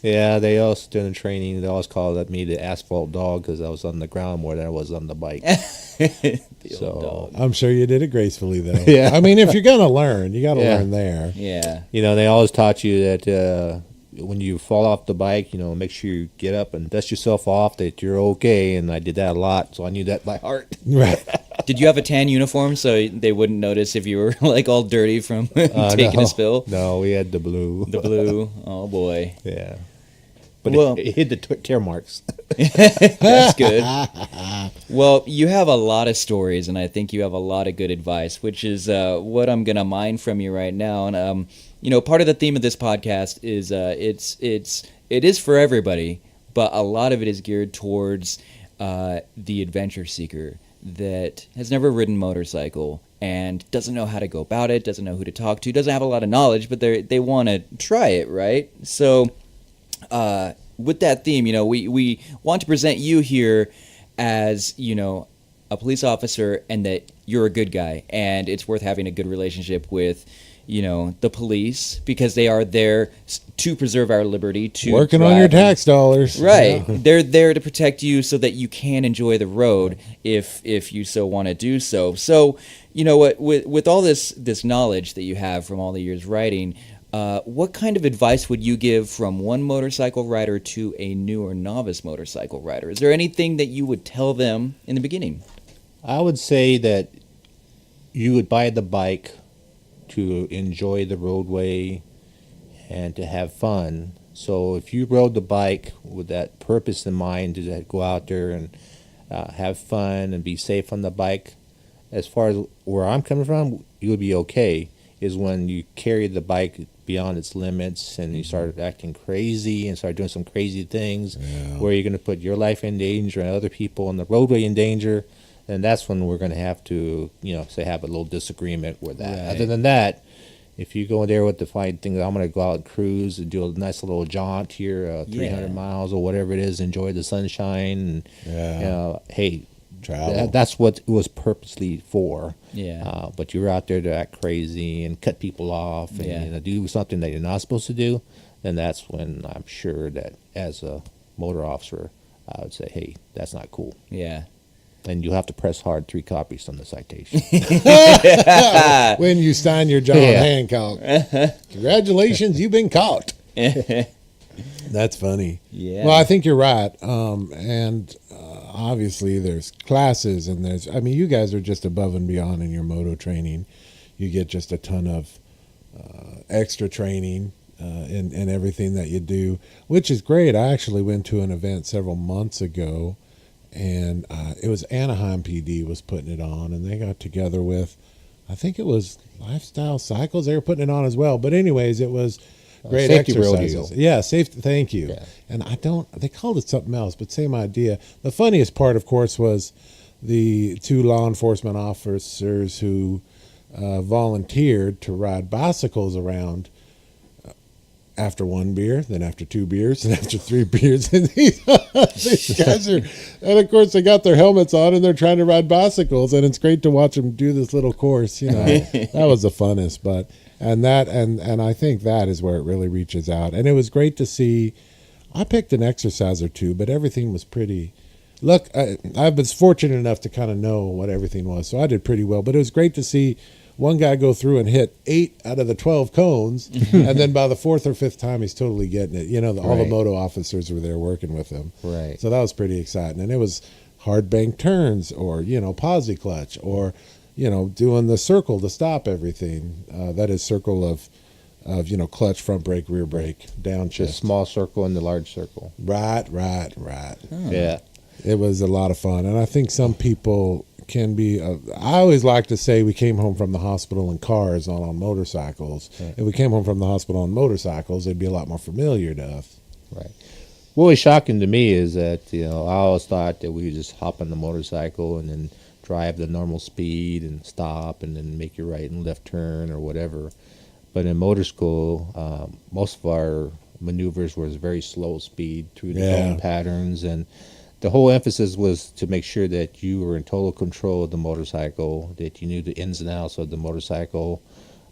Yeah, they also during the training they always called me the Asphalt Dog because I was on the ground more than I was on the bike. The So- old dog. I'm sure you did it gracefully, though. Yeah. I mean, if you're going to learn, you got to Yeah. learn there. Yeah. They always taught you that when you fall off the bike, make sure you get up and dust yourself off that you're okay. And I did that a lot, so I knew that by heart. Right. Did you have a tan uniform so they wouldn't notice if you were like all dirty from taking No. a spill? No, we had the blue. The blue. Oh boy. Yeah. But Well- it hid the tear marks. That's good. Well, you have a lot of stories, and I think you have a lot of good advice, which is what I'm gonna mine from you right now. And part of the theme of this podcast is it is for everybody, but a lot of it is geared towards the adventure seeker that has never ridden motorcycle and doesn't know how to go about it, doesn't know who to talk to, doesn't have a lot of knowledge, but they want to try it, right? So. With that theme, we want to present you here as, a police officer and that you're a good guy and it's worth having a good relationship with, the police because they are there to preserve our liberty, to Working on your drive. tax dollars. Right. Yeah. They're there to protect you so that you can enjoy the road if you so want to do so. So, with all this knowledge that you have from all the years riding, what kind of advice would you give from one motorcycle rider to a new or novice motorcycle rider? Is there anything that you would tell them in the beginning? I would say that you would buy the bike to enjoy the roadway and to have fun. So if you rode the bike with that purpose in mind to go out there and have fun and be safe on the bike, as far as where I'm coming from, you would be okay. Is when you carry the bike beyond its limits and you start acting crazy and start doing some crazy things where you're going to put your life in danger and other people on the roadway in danger, and that's when we're going to have to, say have a little disagreement with that. Right. Other than that, if you go there with the fine thing, I'm going to go out and cruise and do a nice little jaunt here, 300 miles or whatever it is, enjoy the sunshine, and hey, Travel. that's what it was purposely for. Yeah. But you're out there to act crazy and cut people off and do something that you're not supposed to do, then that's when I'm sure that as a motor officer, I would say, hey, that's not cool. Yeah. And you'll have to press hard 3 copies on the citation. When you sign your John Yeah. Hancock. Congratulations, you've been caught. That's funny. Yeah. Well, I think you're right. And obviously there's classes and you guys are just above and beyond in your moto training. You get just a ton of extra training in everything that you do, which is great. I actually went to an event several months ago, and it was Anaheim PD was putting it on, and they got together with, I think it was Lifestyle Cycles. They were putting it on as well. But anyways, it was great Safety exercises. rodeo. Yeah, safety. Thank you. Yeah. And they called it something else, but same idea. The funniest part, of course, was the 2 law enforcement officers who volunteered to ride bicycles around after 1 beer, then after 2 beers, and after 3 beers. And these guys are, and of course, they got their helmets on and they're trying to ride bicycles. And it's great to watch them do this little course. That was the funnest. But and I think that is where it really reaches out. And it was great to see. I picked an exercise or 2, but everything was pretty. Look, I was fortunate enough to kind of know what everything was, so I did pretty well. But it was great to see one guy go through and hit 8 out of the 12 cones, and then by the 4th or 5th time, he's totally getting it. All the Right. moto officers were there working with him. Right. So that was pretty exciting. And it was hard bank turns or, posi clutch or, doing the circle to stop everything. That is circle of clutch, front brake, rear brake, down The shift. small circle and the large circle. Right. Yeah. It was a lot of fun. And I think some people can be. I always like to say we came home from the hospital in cars, not on motorcycles. Right. If we came home from the hospital on motorcycles, it'd be a lot more familiar to us. Right. What was shocking to me is that, I always thought that we would just hop on the motorcycle and then drive the normal speed and stop and then make your right and left turn or whatever. But in motor school, most of our maneuvers was very slow speed through the cone patterns, and the whole emphasis was to make sure that you were in total control of the motorcycle, that you knew the ins and outs of the motorcycle,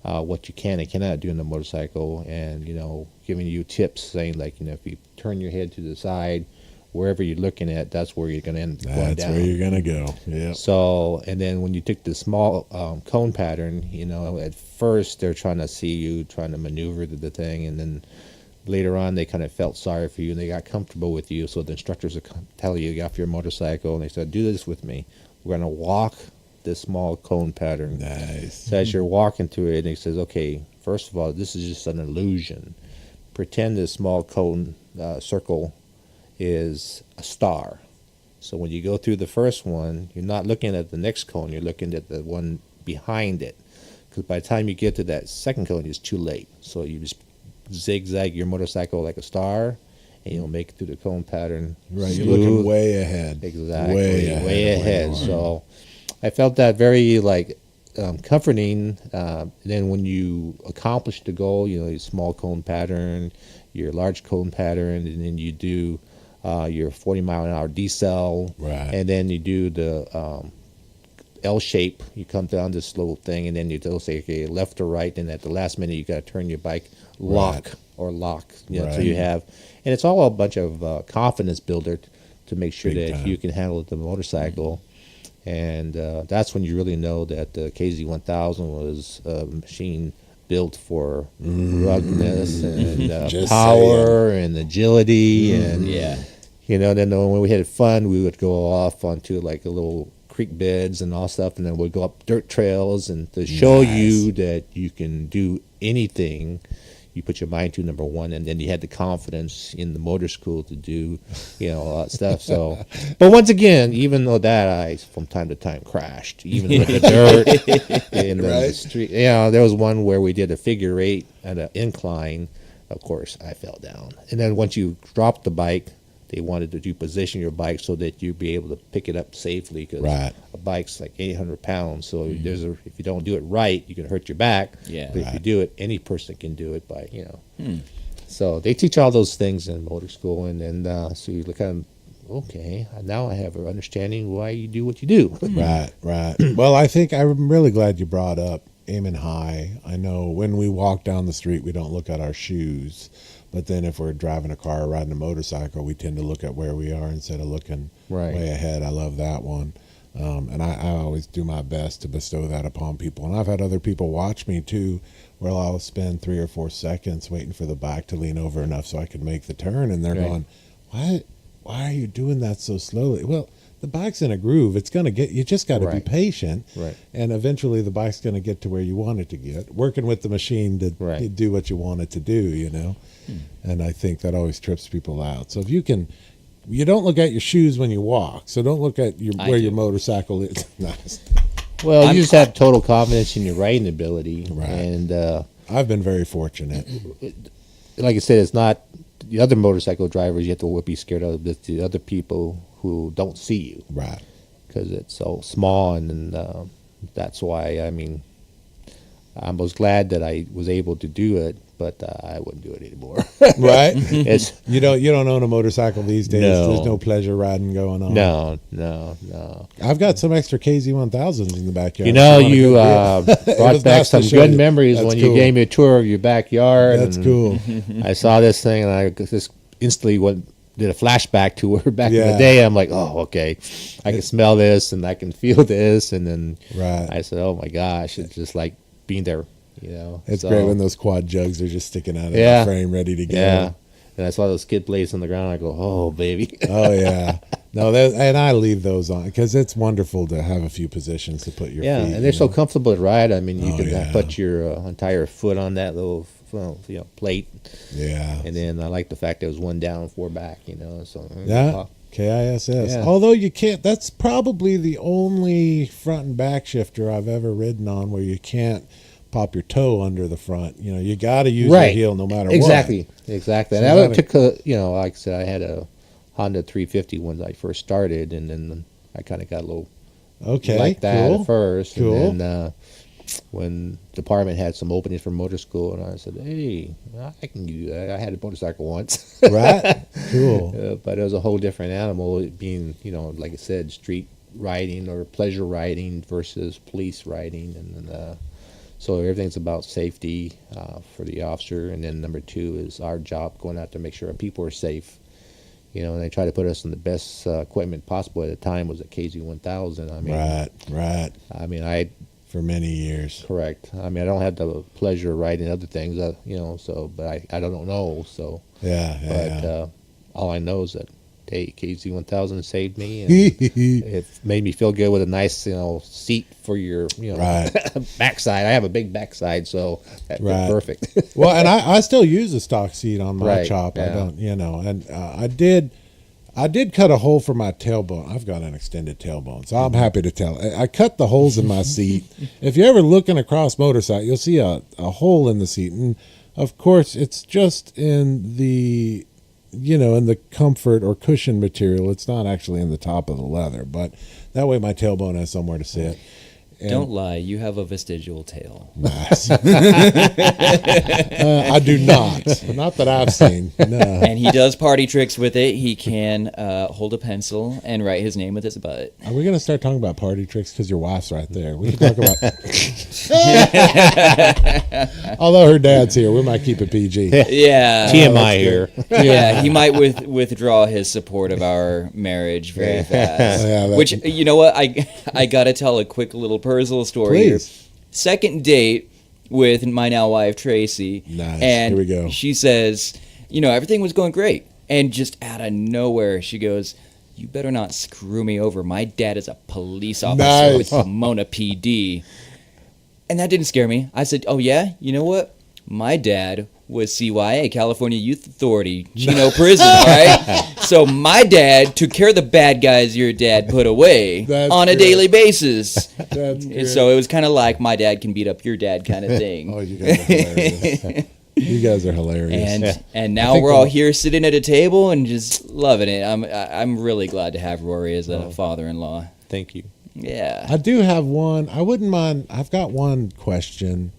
what you can and cannot do in the motorcycle, and giving you tips saying like, if you turn your head to the side, wherever you're looking at, that's where you're going to end up going down. That's where you're going to go. Yeah. So, and then when you took the small cone pattern, at first they're trying to see you trying to maneuver the thing, and then later on they kind of felt sorry for you and they got comfortable with you. So the instructors would tell you, get off your motorcycle, and they said, do this with me. We're going to walk this small cone pattern. Nice. So as you're walking through it, and he says, okay, first of all, this is just an illusion. Pretend this small cone circle is a star. So when you go through the first one, you're not looking at the next cone, you're looking at the one behind it. Because by the time you get to that second cone, it's too late. So you just zigzag your motorcycle like a star, and you'll make it through the cone pattern. Right, smooth. you're looking way ahead. Exactly, way ahead. So I felt that very comforting. Then when you accomplish the goal, your small cone pattern, your large cone pattern, and then you do your 40-mile-an-hour decel, right, and then you do the L shape. You come down this little thing, and then you'll say, okay, left or right, and at the last minute you got to turn your bike lock. Right. So you have, and it's all a bunch of confidence builder to make sure Big that time. you can handle the motorcycle. And that's when you really know that the KZ1000 was a machine built for ruggedness and power and agility. And then when we had fun, we would go off onto like a little creek beds and all stuff, and then we'd go up dirt trails, and to show you that you can do anything you put your mind to, number one, and then you had the confidence in the motor school to do, all that stuff. So, but once again, even though that, I from time to time crashed, even with the dirt in the street. There was one where we did a figure eight at an incline. Of course, I fell down, and then once you dropped the bike, they wanted to position your bike so that you'd be able to pick it up safely, because a bike's like 800 pounds. So if you don't do it right, you can hurt your back. Yeah. But if you do it, any person can do it by, So they teach all those things in motor school, and then so you look at them, okay, now I have an understanding why you do what you do. Right. Well, I think I'm really glad you brought up aiming high. I know when we walk down the street, we don't look at our shoes. But then if we're driving a car or riding a motorcycle, we tend to look at where we are instead of looking way ahead. I love that one. And I always do my best to bestow that upon people. And I've had other people watch me too, where I'll spend 3 or 4 seconds waiting for the bike to lean over enough so I can make the turn. And they're going, why are you doing that so slowly? Well, the bike's in a groove. It's going to get, you just got to be patient. Right. And eventually the bike's going to get to where you want it to get. Working with the machine to do what you want it to do, And I think that always trips people out. So if you don't look at your shoes when you walk. So don't look at where your motorcycle is. Nice. Well, you just have total confidence in your riding ability. Right. And I've been very fortunate. Like I said, it's not the other motorcycle drivers you have to be scared of. It's the other people who don't see you. Right. Because it's so small, and that's why, I was glad that I was able to do it, but I wouldn't do it anymore. Right? You don't own a motorcycle these days. No. There's no pleasure riding going on. No. I've got some extra KZ1000s in the backyard. You brought back some good memories when you gave me a tour of your backyard. That's cool. I saw this thing, and I just instantly did a flashback to where back in the day. I'm like, oh, okay, I can smell this and I can feel this, and then I said, oh my gosh, it's just like being there, It's great when those quad jugs are just sticking out of the frame, ready to go. Yeah, and I saw those skid plates on the ground. I go, oh baby. Oh yeah. No, and I leave those on because it's wonderful to have a few positions to put your feet. And they're so comfortable to ride. I mean, you can put your entire foot on that little plate. Yeah. And then I like the fact there was one down, 4 back. So KISS. Yeah. Although you can't, that's probably the only front and back shifter I've ever ridden on where you can't pop your toe under the front. You know, you got to use your heel no matter Exactly. what. Exactly. So And I took like I said, I had a Honda 350 when I first started, and then I kind of got a little like that cool. at first. Cool. And then when the department had some openings for motor school, and I said, hey, I can do that. I had a motorcycle once. Right? Cool. But it was a whole different animal, it being, like I said, street riding or pleasure riding versus police riding. And then, so everything's about safety for the officer. And then number two is our job, going out to make sure people are safe. And they try to put us in the best equipment possible. At the time was a KZ-1000. I mean, right. I mean, for many years. Correct. I mean, I don't have the pleasure of riding other things, but I don't know. So Yeah. All I know is that KZ-1000 saved me, and it made me feel good with a nice, seat for your, backside. I have a big backside, so that's perfect. Well, and I still use a stock seat on my chop. Yeah. I don't, and I did cut a hole for my tailbone. I've got an extended tailbone, so I'm happy to tell. I cut the holes in my seat. If you're ever looking across motorcycle, you'll see a hole in the seat, and of course, it's just in the in the comfort or cushion material. It's not actually in the top of the leather, but that way my tailbone has somewhere to sit. And don't lie, you have a vestigial tail. Nice. I do not. Not that I've seen. No. And he does party tricks with it. He can hold a pencil and write his name with his butt. Are we going to start talking about party tricks? Because your wife's right there. We can talk about. Although her dad's here, we might keep it PG. Yeah. TMI here. Yeah, he might withdraw his support of our marriage very fast. Yeah, Which, you know what? I got to tell a quick little personal story Please. here. Second date with my now wife, Tracy. Nice. And Here we go. she says, everything was going great. And just out of nowhere, she goes, you better not screw me over. My dad is a police officer with Pomona PD. And that didn't scare me. I said, oh, yeah? You know what? My dad was CYA, California Youth Authority, Chino Prison, right? So my dad took care of the bad guys your dad put away on a daily basis. That's great. So it was kind of like my dad can beat up your dad kind of thing. Oh, you guys are hilarious. You guys are hilarious. And now we're all here sitting at a table and just loving it. I'm really glad to have Rory as a father-in-law. Thank you. Yeah. I do have one. I wouldn't mind. I've got one question.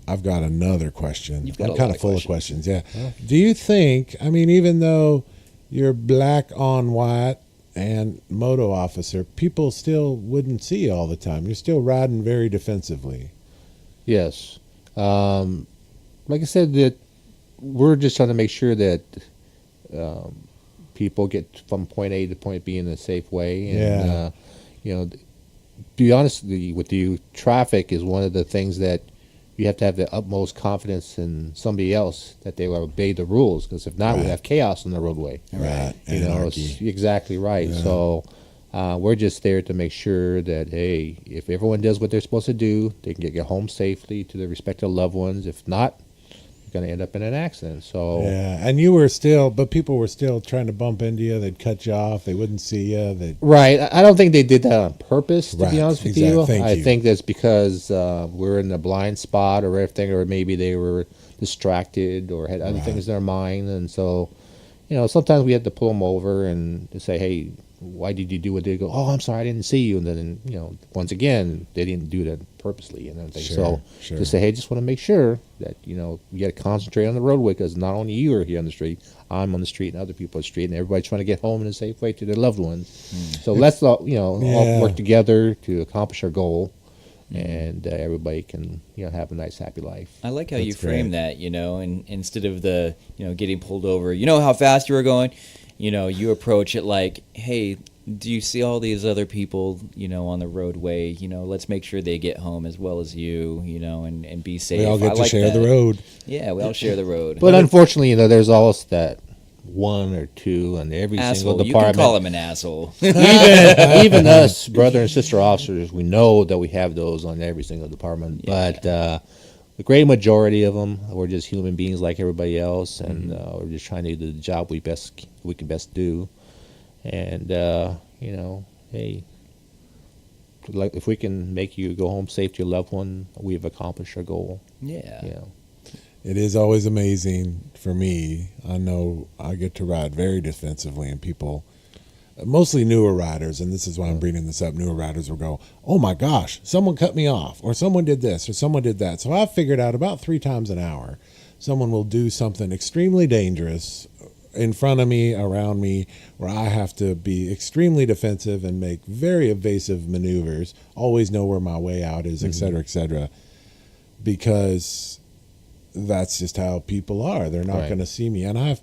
I've got another question. You've got I'm a kind lot of full of of questions. Yeah. Do you think, even though you're black on white and Moto Officer, people still wouldn't see you all the time? You're still riding very defensively. Yes. Like I said, that we're just trying to make sure that people get from point A to point B in a safe way. And, to be honest with you, traffic is one of the things that you have to have the utmost confidence in somebody else that they will obey the rules, because if not, we have chaos on the roadway. Right. It's exactly right. Yeah. So we're just there to make sure that, hey, if everyone does what they're supposed to do, they can get home safely to their respective loved ones. If not, you're going to end up in an accident. So and but people were still trying to bump into you. They'd cut you off. They wouldn't see you. Right. I don't think they did that on purpose, to be honest with you. I think that's because we're in a blind spot or everything, or maybe they were distracted or had other things in their mind. And so, sometimes we had to pull them over and say, hey, why did you do what they go? Oh, I'm sorry, I didn't see you. And then, once again, they didn't do that purposely and everything. So just say, hey, just want to make sure that, you got to concentrate on the roadway, because not only you are here on the street, I'm on the street and other people on the street, and everybody's trying to get home in a safe way to their loved ones. So let's all work together to accomplish our goal, and everybody can, have a nice, happy life. I like how you frame that, and instead of the, getting pulled over, how fast you were going, you approach it like, hey, do you see all these other people, on the roadway? Let's make sure they get home as well as you, and be safe. We all get to like share that. the road. Yeah, we all share the road. But unfortunately, there's always that one or two in every single department. You can call him an asshole. even us, brother and sister officers, we know that we have those on every single department. Yeah. But the great majority of them, we're just human beings like everybody else, and we're just trying to do the job we can best do. And hey, like if we can make you go home safe to your loved one, we've accomplished our goal. Yeah. It is always amazing for me. I know I get to ride very defensively, and people, mostly newer riders, and this is why I'm bringing this up, newer riders will go, oh my gosh, someone cut me off, or someone did this, or someone did that. So I've figured out about 3 times an hour, someone will do something extremely dangerous in front of me, around me, where I have to be extremely defensive and make very evasive maneuvers, always know where my way out is, et cetera, because that's just how people are. They're not going to see me. And I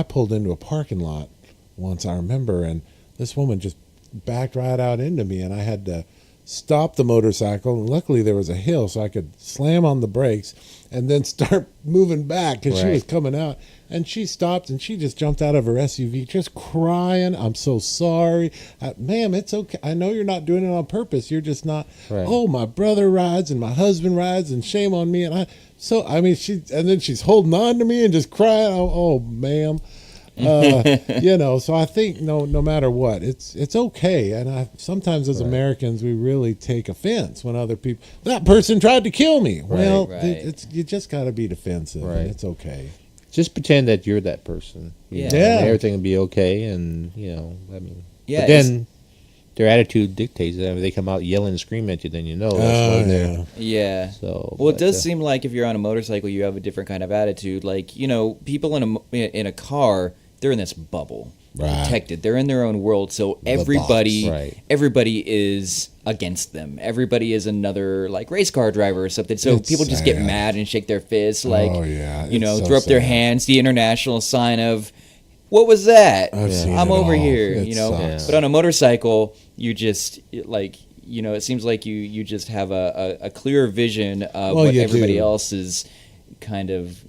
pulled into a parking lot once, I remember, and this woman just backed right out into me, and I had to stop the motorcycle, and luckily there was a hill so I could slam on the brakes and then start moving back because she was coming out, and she stopped and she just jumped out of her SUV just crying, I'm so sorry. Ma'am, it's okay, I know you're not doing it on purpose, you're just not. Oh, my brother rides and my husband rides and shame on me. And then she's holding on to me and just crying. Oh ma'am. So I think no matter what, it's okay. And sometimes as Americans, we really take offense when other people, that person tried to kill me. You just got to be defensive. And it's okay. Just pretend that you're that person. Yeah. And everything will be okay. And Yeah. But then their attitude dictates that. If they come out yelling and screaming at you, then you know that's what they're. Yeah. So, it does seem like if you're on a motorcycle, you have a different kind of attitude. Like, people in a car, they're in this bubble, protected. They're in their own world. So everybody is against them. Everybody is another like race car driver or something. So people just get mad and shake their fists, like throw up their hands. The international sign of, what was that? I'm over here. But on a motorcycle, you just it seems like you just have a clearer vision of what everybody else is kind of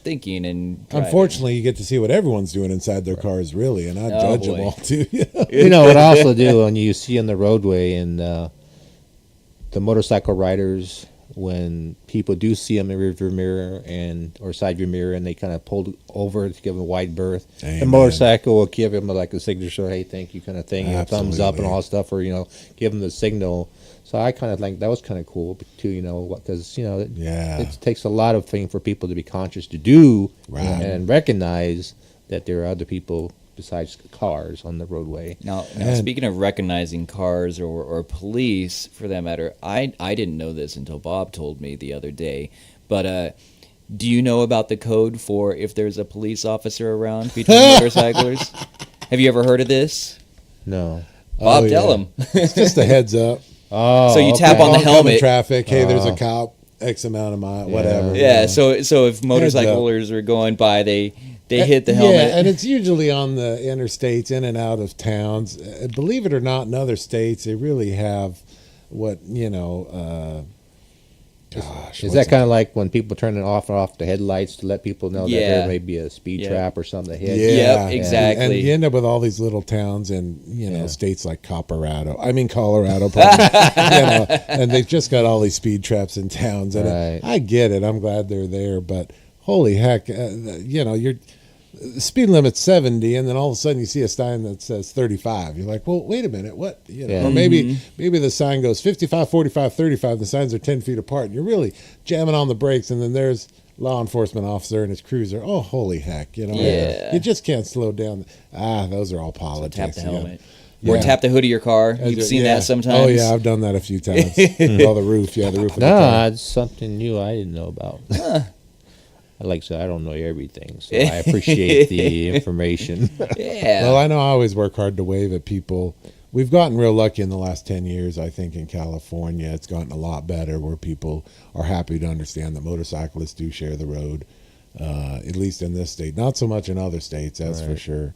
thinking and driving. Unfortunately, you get to see what everyone's doing inside their cars, really, and I judge them all too. What I also do when you see on the roadway and the motorcycle riders, when people do see them in the rearview mirror or side view mirror, and they kind of pulled over to give them a wide berth, the motorcycle will give them like a signature, hey, thank you, kind of thing, thumbs up and all that stuff, or give them the signal. So I kind of think that was kind of cool too, because it takes a lot of things for people to be conscious to do and recognize that there are other people besides cars on the roadway. Now speaking of recognizing cars or police, for that matter, I didn't know this until Bob told me the other day. But do you know about the code for if there's a police officer around between motorcyclers? Have you ever heard of this? No. Bob, tell him. It's just a heads up. So you tap on the helmet. Traffic. Hey, there's a cop. X amount of miles. Whatever. Yeah. So if motorcyclers are going by, they hit the helmet. Yeah, and it's usually on the interstates, in and out of towns. Believe it or not, in other states, they really have is that kind of like when people turn it off and off the headlights to let people know that there may be a speed trap or something ahead? Yeah, exactly. And you end up with all these little towns in states like Colorado, and they've just got all these speed traps in towns. And I get it. I'm glad they're there, but holy heck, you're. The speed limit's 70, and then all of a sudden you see a sign that says 35. You're like, well, wait a minute, what? Or maybe the sign goes 55, 45, 35. The signs are 10 feet apart, and you're really jamming on the brakes, and then there's law enforcement officer and his cruiser. Oh, holy heck! You just can't slow down. Those are all politics. So tap the helmet. Or tap the hood of your car. You've seen that sometimes. Oh yeah, I've done that a few times. The roof. The roof. Of the car. It's something new I didn't know about. Like I said, I don't know everything, so I appreciate the information. Well, I know I always work hard to wave at people. We've gotten real lucky in the last 10 years, I think, in California. It's gotten a lot better where people are happy to understand that motorcyclists do share the road, at least in this state. Not so much in other states, that's for sure.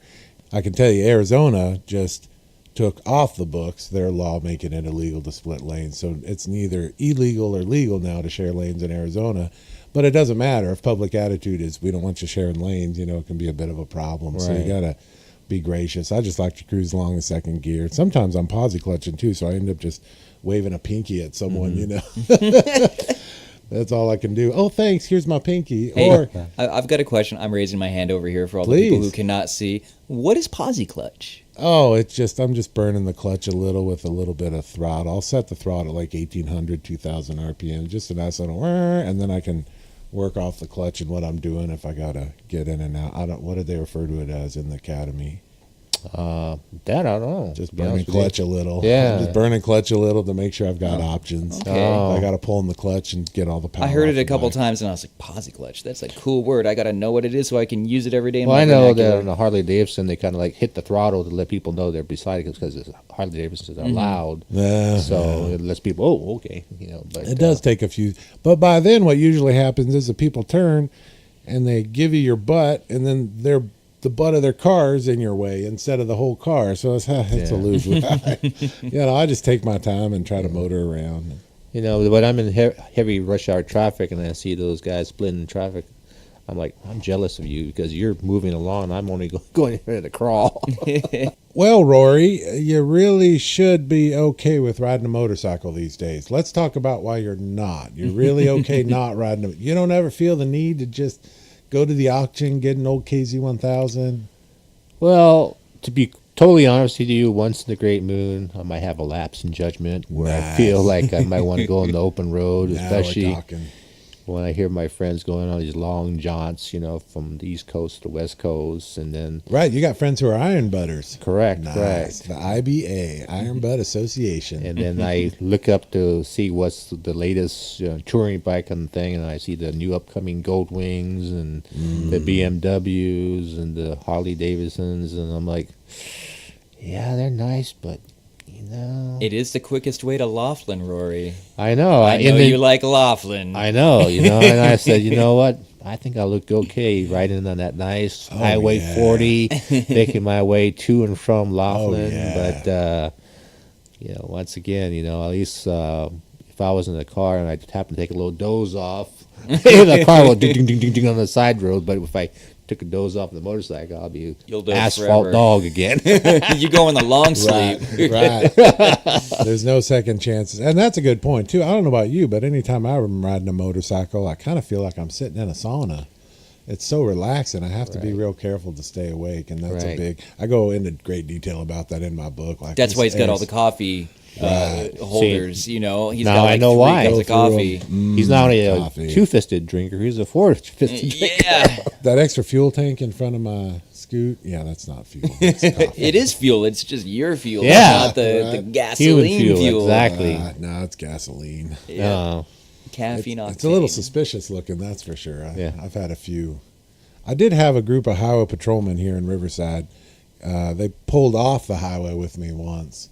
I can tell you Arizona just took off the books their law making it illegal to split lanes. So it's neither illegal or legal now to share lanes in Arizona. But it doesn't matter if public attitude is we don't want you sharing lanes, it can be a bit of a problem. So you got to be gracious. I just like to cruise along in second gear. Sometimes I'm posi clutching too, so I end up just waving a pinky at someone, That's all I can do. Oh, thanks. Here's my pinky. Hey, Or I've got a question. I'm raising my hand over here for all the people Please. who cannot see. What is posi clutch? it's just I'm just burning the clutch a little with a little bit of throttle. I'll set the throttle at like 1800, 2000 RPM, just a nice little, and then I can work off the clutch and what I'm doing if I gotta get in and out. I don't. What did they refer to it as in the academy? That I don't know. Just to be burning honest with clutch you. a little. Yeah. Just burning clutch a little to make sure I've got options. Okay. I got to pull in the clutch and get all the power. I heard off it a the couple bike. times, and I was like, posi clutch. That's a cool word. I got to know what it is so I can use it every day in Well, my I know that vernacular. on the Harley Davidson, they kind of like hit the throttle to let people know they're beside it because Harley Davidsons are loud. Yeah. So it lets people, oh, okay, But It does take a few, but by then what usually happens is the people turn and they give you your butt, and then the butt of their car is in your way instead of the whole car. So it's a lose. I just take my time and try to motor around. When I'm in heavy rush hour traffic and I see those guys splitting traffic, I'm like, I'm jealous of you because you're moving along and I'm only going ready to crawl. Well, Rory, you really should be okay with riding a motorcycle these days. Let's talk about why you're not. You're really okay not riding. You don't ever feel the need to just go to the auction, get an old KZ1000? Well, to be totally honest with you, once in the great moon, I might have a lapse in judgment where I Nice. feel like I might want to go on the open road, Now we're especially talking. when I hear my friends going on these long jaunts, from the East Coast to the West Coast, and then Right, you got friends who are iron butters. correct. Nice. The IBA, Iron Butt Association. And then I look up to see what's the latest touring bike on the thing, and I see the new upcoming Gold Wings and the BMWs and the Harley Davidsons, and I'm like, yeah, they're nice, but It is the quickest way to Laughlin, Rory. I know. I know and then- you like Laughlin. I know, and I said, you know what? I think I look okay riding on that nice Highway yeah. 40, making my way to and from Laughlin. yeah. But, once again, at least if I was in the car and I happened to take a little doze off, the car will ding, ding, ding, ding, ding on the side road. But if I took a doze off the motorcycle, I'll be You'll doze Asphalt forever. Dog again. You go in the long sleep. Right. There's no second chances. And that's a good point, too. I don't know about you, but anytime I'm riding a motorcycle, I kind of feel like I'm sitting in a sauna. It's so relaxing. I have to be Right. real careful to stay awake, and that's a Right. big. I go into great detail about that in my book. Like That's why he's got all the it's- coffee holders. He's Now got like I know 3 why. cups Go of through coffee. 'em. He's not only a Coffee. two-fisted drinker, he's a four-fisted drinker. Yeah, That extra fuel tank in front of my scoot. Yeah, that's not fuel. That's coffee. it is fuel. It's just your fuel. Yeah. It's not the Right. gasoline Human fuel, fuel. exactly. No, it's gasoline. Yeah. Caffeine It's a little octane. suspicious looking, that's for sure. Yeah. I've had a few. I did have a group of highway patrolmen here in Riverside. They pulled off the highway with me once,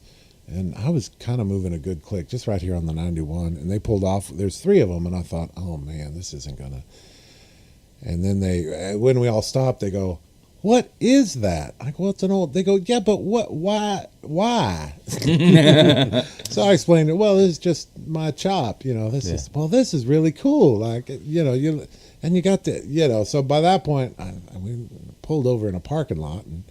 and I was kind of moving a good click just right here on the 91, and they pulled off. There's 3 of them, and I thought, oh man, this isn't gonna. And then when we all stopped, they go, "What is that?" I go, "Well, it's an old." They go, "Yeah, but what? Why?" So I explained it. Well, this is just my chop. This is really cool. Like, and you got the, so by that point, we pulled over in a parking lot, and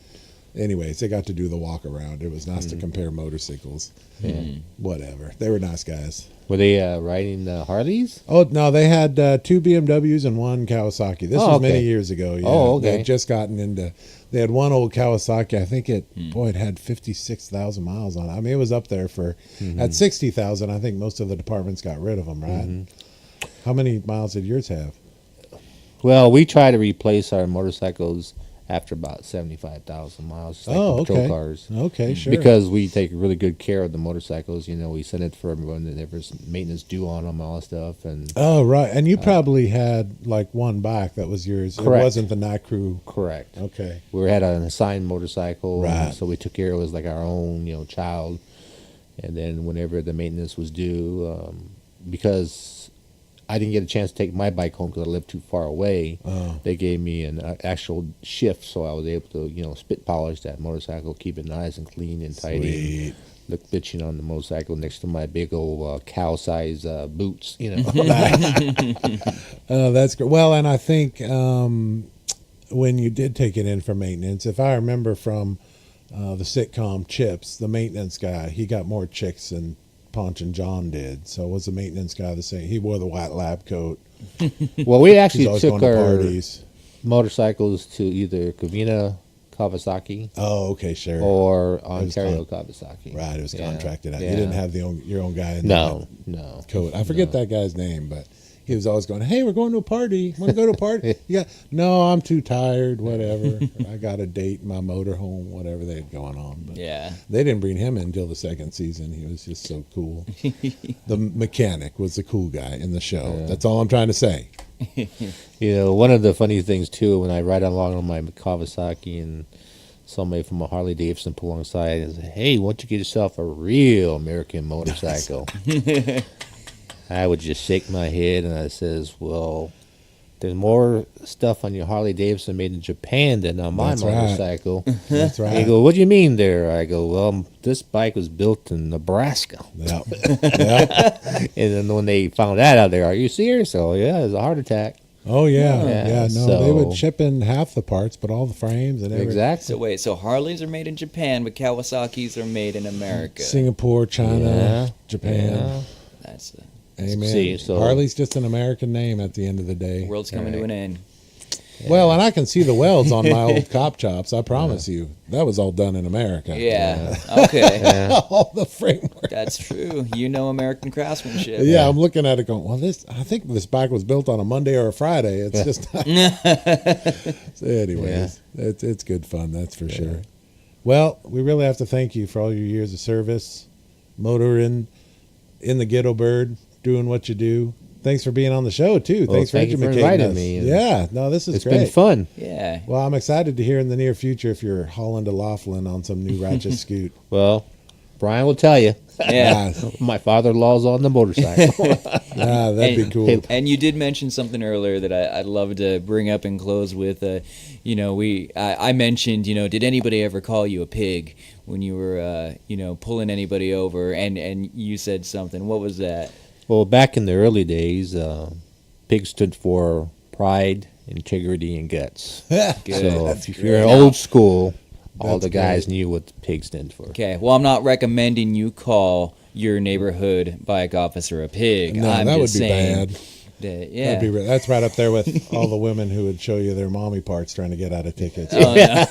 anyways, they got to do the walk around. It was nice to compare motorcycles. Whatever. They were nice guys. Were they riding Harleys? Oh, no, they had 2 BMWs and 1 Kawasaki. This was okay. many years ago. Yeah. Oh, okay. They had just gotten into, they had 1 old Kawasaki. I think it had 56,000 miles on it. I mean, it was up there for, at 60,000, I think most of the departments got rid of them, right? How many miles did yours have? Well, we try to replace our motorcycles after about 75,000 miles, just like the patrol okay. cars. Okay, sure. Because we take really good care of the motorcycles. We send it for everyone, and there's maintenance due on them, all that stuff. And Oh, right. And you probably had like 1 bike that was yours. Correct. It wasn't the night crew. correct. Okay. We had an assigned motorcycle, Right. so we took care of it as like our own, child. And then whenever the maintenance was due, because I didn't get a chance to take my bike home because I lived too far away, they gave me an actual shift, so I was able to, spit polish that motorcycle, keep it nice and clean and tidy. Sweet. Look bitching on the motorcycle next to my big old cow-size boots, Oh, that's great. Well, and I think when you did take it in for maintenance, if I remember from the sitcom Chips, the maintenance guy, he got more chicks than Ponch and John did. So was the maintenance guy the same? He wore the white lab coat. Well, we He's actually always took going to our parties. motorcycles to either Covina Kawasaki Oh, okay, sure. or was Ontario Kawasaki. Right, it was Yeah, contracted out. yeah. You didn't have your own guy in No. that coat. I forget that guy's name, but he was always going, "Hey, we're going to a party. Want to go to a party?" Yeah. No, I'm too tired. Whatever. I got a date in my motorhome. Whatever they had going on. But Yeah. they didn't bring him in until the second season. He was just so cool. The mechanic was the cool guy in the show. Yeah. That's all I'm trying to say. You know, one of the funny things too, when I ride along on my Kawasaki and somebody from a Harley Davidson pull alongside and say, "Hey, why don't you get yourself a real American motorcycle?" I would just shake my head and I says, "Well, there's more stuff on your Harley Davidson made in Japan than on my That's right. motorcycle." That's They right. go, "What do you mean there?" I go, "Well, this bike was built in Nebraska." Yeah. Yeah. And then when they found that out, there, "Are you serious?" "Oh yeah, it was a heart attack." Oh yeah. Yeah, Yeah. No, they would so- ship in half the parts, but all the frames and everything. Exactly. So wait, so Harleys are made in Japan, but Kawasaki's are made in America. Singapore, China, Yeah. Japan. Yeah. That's Amen. See, so- Harley's just an American name at the end of the day. the world's coming to an end. Well, and I can see the welds on my old cop chops. I promise you, that was all done in America. Yeah. Okay. All the framework. That's true. You know American craftsmanship. Yeah, I'm looking at it going, well, I think this bike was built on a Monday or a Friday. It's just so anyways, it's good fun, that's for sure. Well, we really have to thank you for all your years of service, motoring in the Ghetto Bird, doing what you do. Thanks for being on the show too. Well, Thanks for thank you for educating inviting us. me. Yeah, no, this is It's great. been fun. Yeah. Well, I'm excited to hear in the near future if you're hauling to Laughlin on some new righteous scoot. Well, Brian will tell you. Yeah. My father-in-law's on the motorcycle. That'd be cool. And you did mention something earlier that I'd love to bring up and close with. I mentioned, did anybody ever call you a pig when you were, pulling anybody over? And you said something. What was that? Well, back in the early days, PIG stood for pride, integrity, and guts. Good. So That's if you're great. old school, all That's the guys great. knew what PIG stood for. Okay. Well, I'm not recommending you call your neighborhood bike officer a pig. No, I'm that would just be saying bad. that, yeah. That's right up there with all the women who would show you their mommy parts trying to get out of tickets. Oh, no.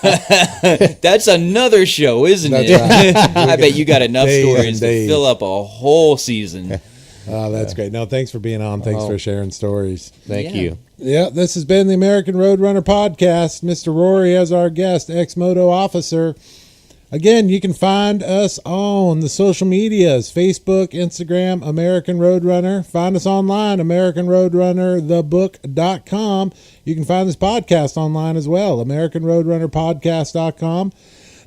That's another show, isn't That's it? right. I bet you got enough Days and stories to days. fill up a whole season. That's great. No, thanks for being on. Thanks Oh. for sharing stories. Thank Yeah. you. Yeah, this has been the American Roadrunner Podcast. Mr. Rory as our guest, ex-Moto Officer. Again, you can find us on the social medias, Facebook, Instagram, American Roadrunner. Find us online, AmericanRoadrunnerthebook.com. You can find this podcast online as well, AmericanRoadrunnerPodcast.com.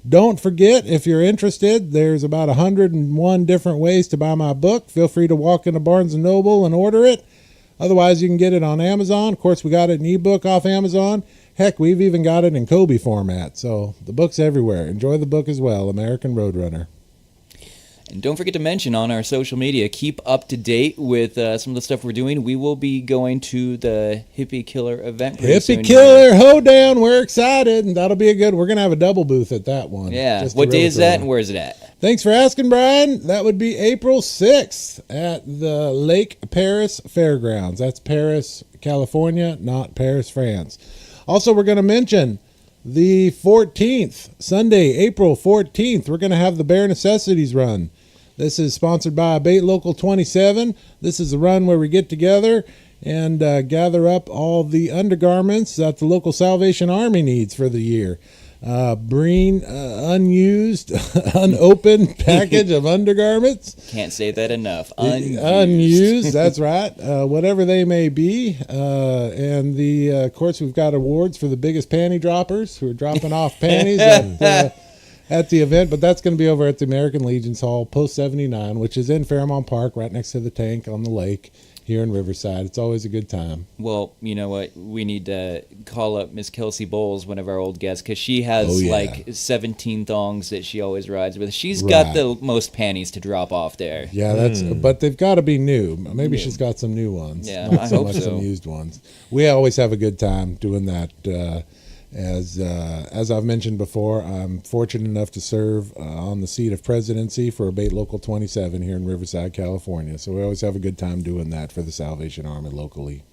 Don't forget, if you're interested, there's about 101 different ways to buy my book. Feel free to walk into Barnes & Noble and order it. Otherwise, you can get it on Amazon. Of course, we got it in ebook off Amazon. Heck, we've even got it in Kobe format. So the book's everywhere. Enjoy the book as well, American Roadrunner. And don't forget to mention on our social media, keep up to date with some of the stuff we're doing. We will be going to the Hippie Killer event pretty soon Hippie here. Killer Hoedown. We're excited, and that'll be we're going to have a double booth at that one. Yeah. Just to What day really is throw that it. and where is it at? Thanks for asking, Brian. That would be April 6th at the Lake Paris Fairgrounds. That's Paris, California, not Paris, France. Also, we're going to mention the 14th, Sunday, April 14th, we're going to have the Bare Necessities Run. This is sponsored by Bait Local 27. This is a run where we get together and gather up all the undergarments that the local Salvation Army needs for the year. Bring unused, unopened package of undergarments. Can't say that enough. Unused, that's right. Whatever they may be. And of course, we've got awards for the biggest panty droppers who are dropping off panties at the event. But that's going to be over at the American Legion's Hall, Post 79, which is in Fairmont Park, right next to the tank on the lake here in Riverside. It's always a good time. Well, you know what? We need to call up Miss Kelsey Bowles, one of our old guests, because she has like 17 thongs that she always rides with. She's got the most panties to drop off there. Yeah, but they've got to be new. Maybe she's got some new ones. Yeah, not I so hope much so. some used ones. We always have a good time doing that. As I've mentioned before, I'm fortunate enough to serve on the seat of presidency for Abate Local 27 here in Riverside, California. So we always have a good time doing that for the Salvation Army locally.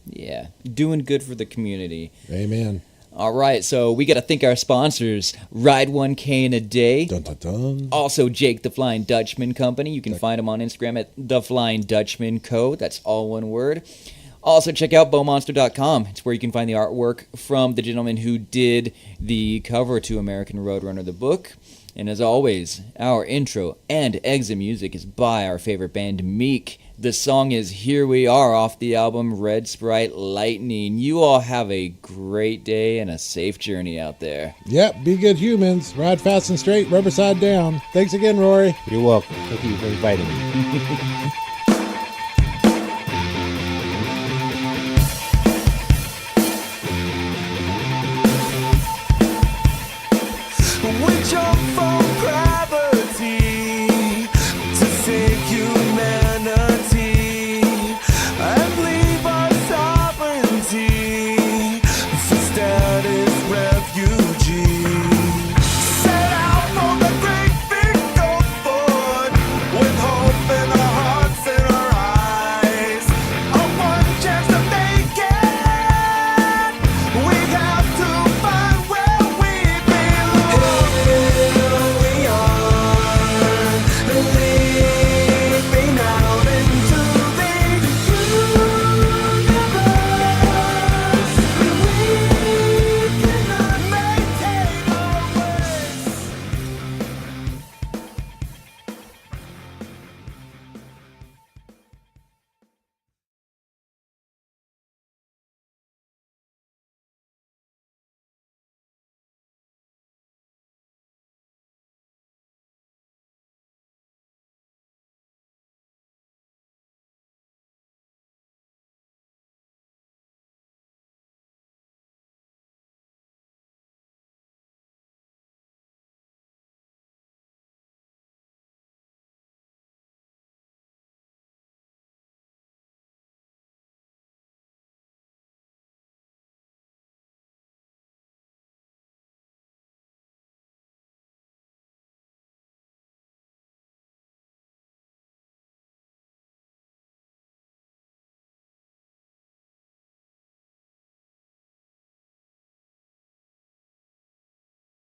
Yeah, doing good for the community. Amen. All right, so we got to thank our sponsors, Ride 1K in a Day. Dun, dun, dun. Also, Jake the Flying Dutchman Company. You can find him on Instagram at The Flying Dutchman Co. That's all one word. Also, check out bowmonster.com. It's where you can find the artwork from the gentleman who did the cover to American Roadrunner, the book. And as always, our intro and exit music is by our favorite band, Meek. The song is Here We Are off the album Red Sprite Lightning. You all have a great day and a safe journey out there. Yep, be good humans. Ride fast and straight, rubber side down. Thanks again, Rory. You're welcome. Thank you for inviting me.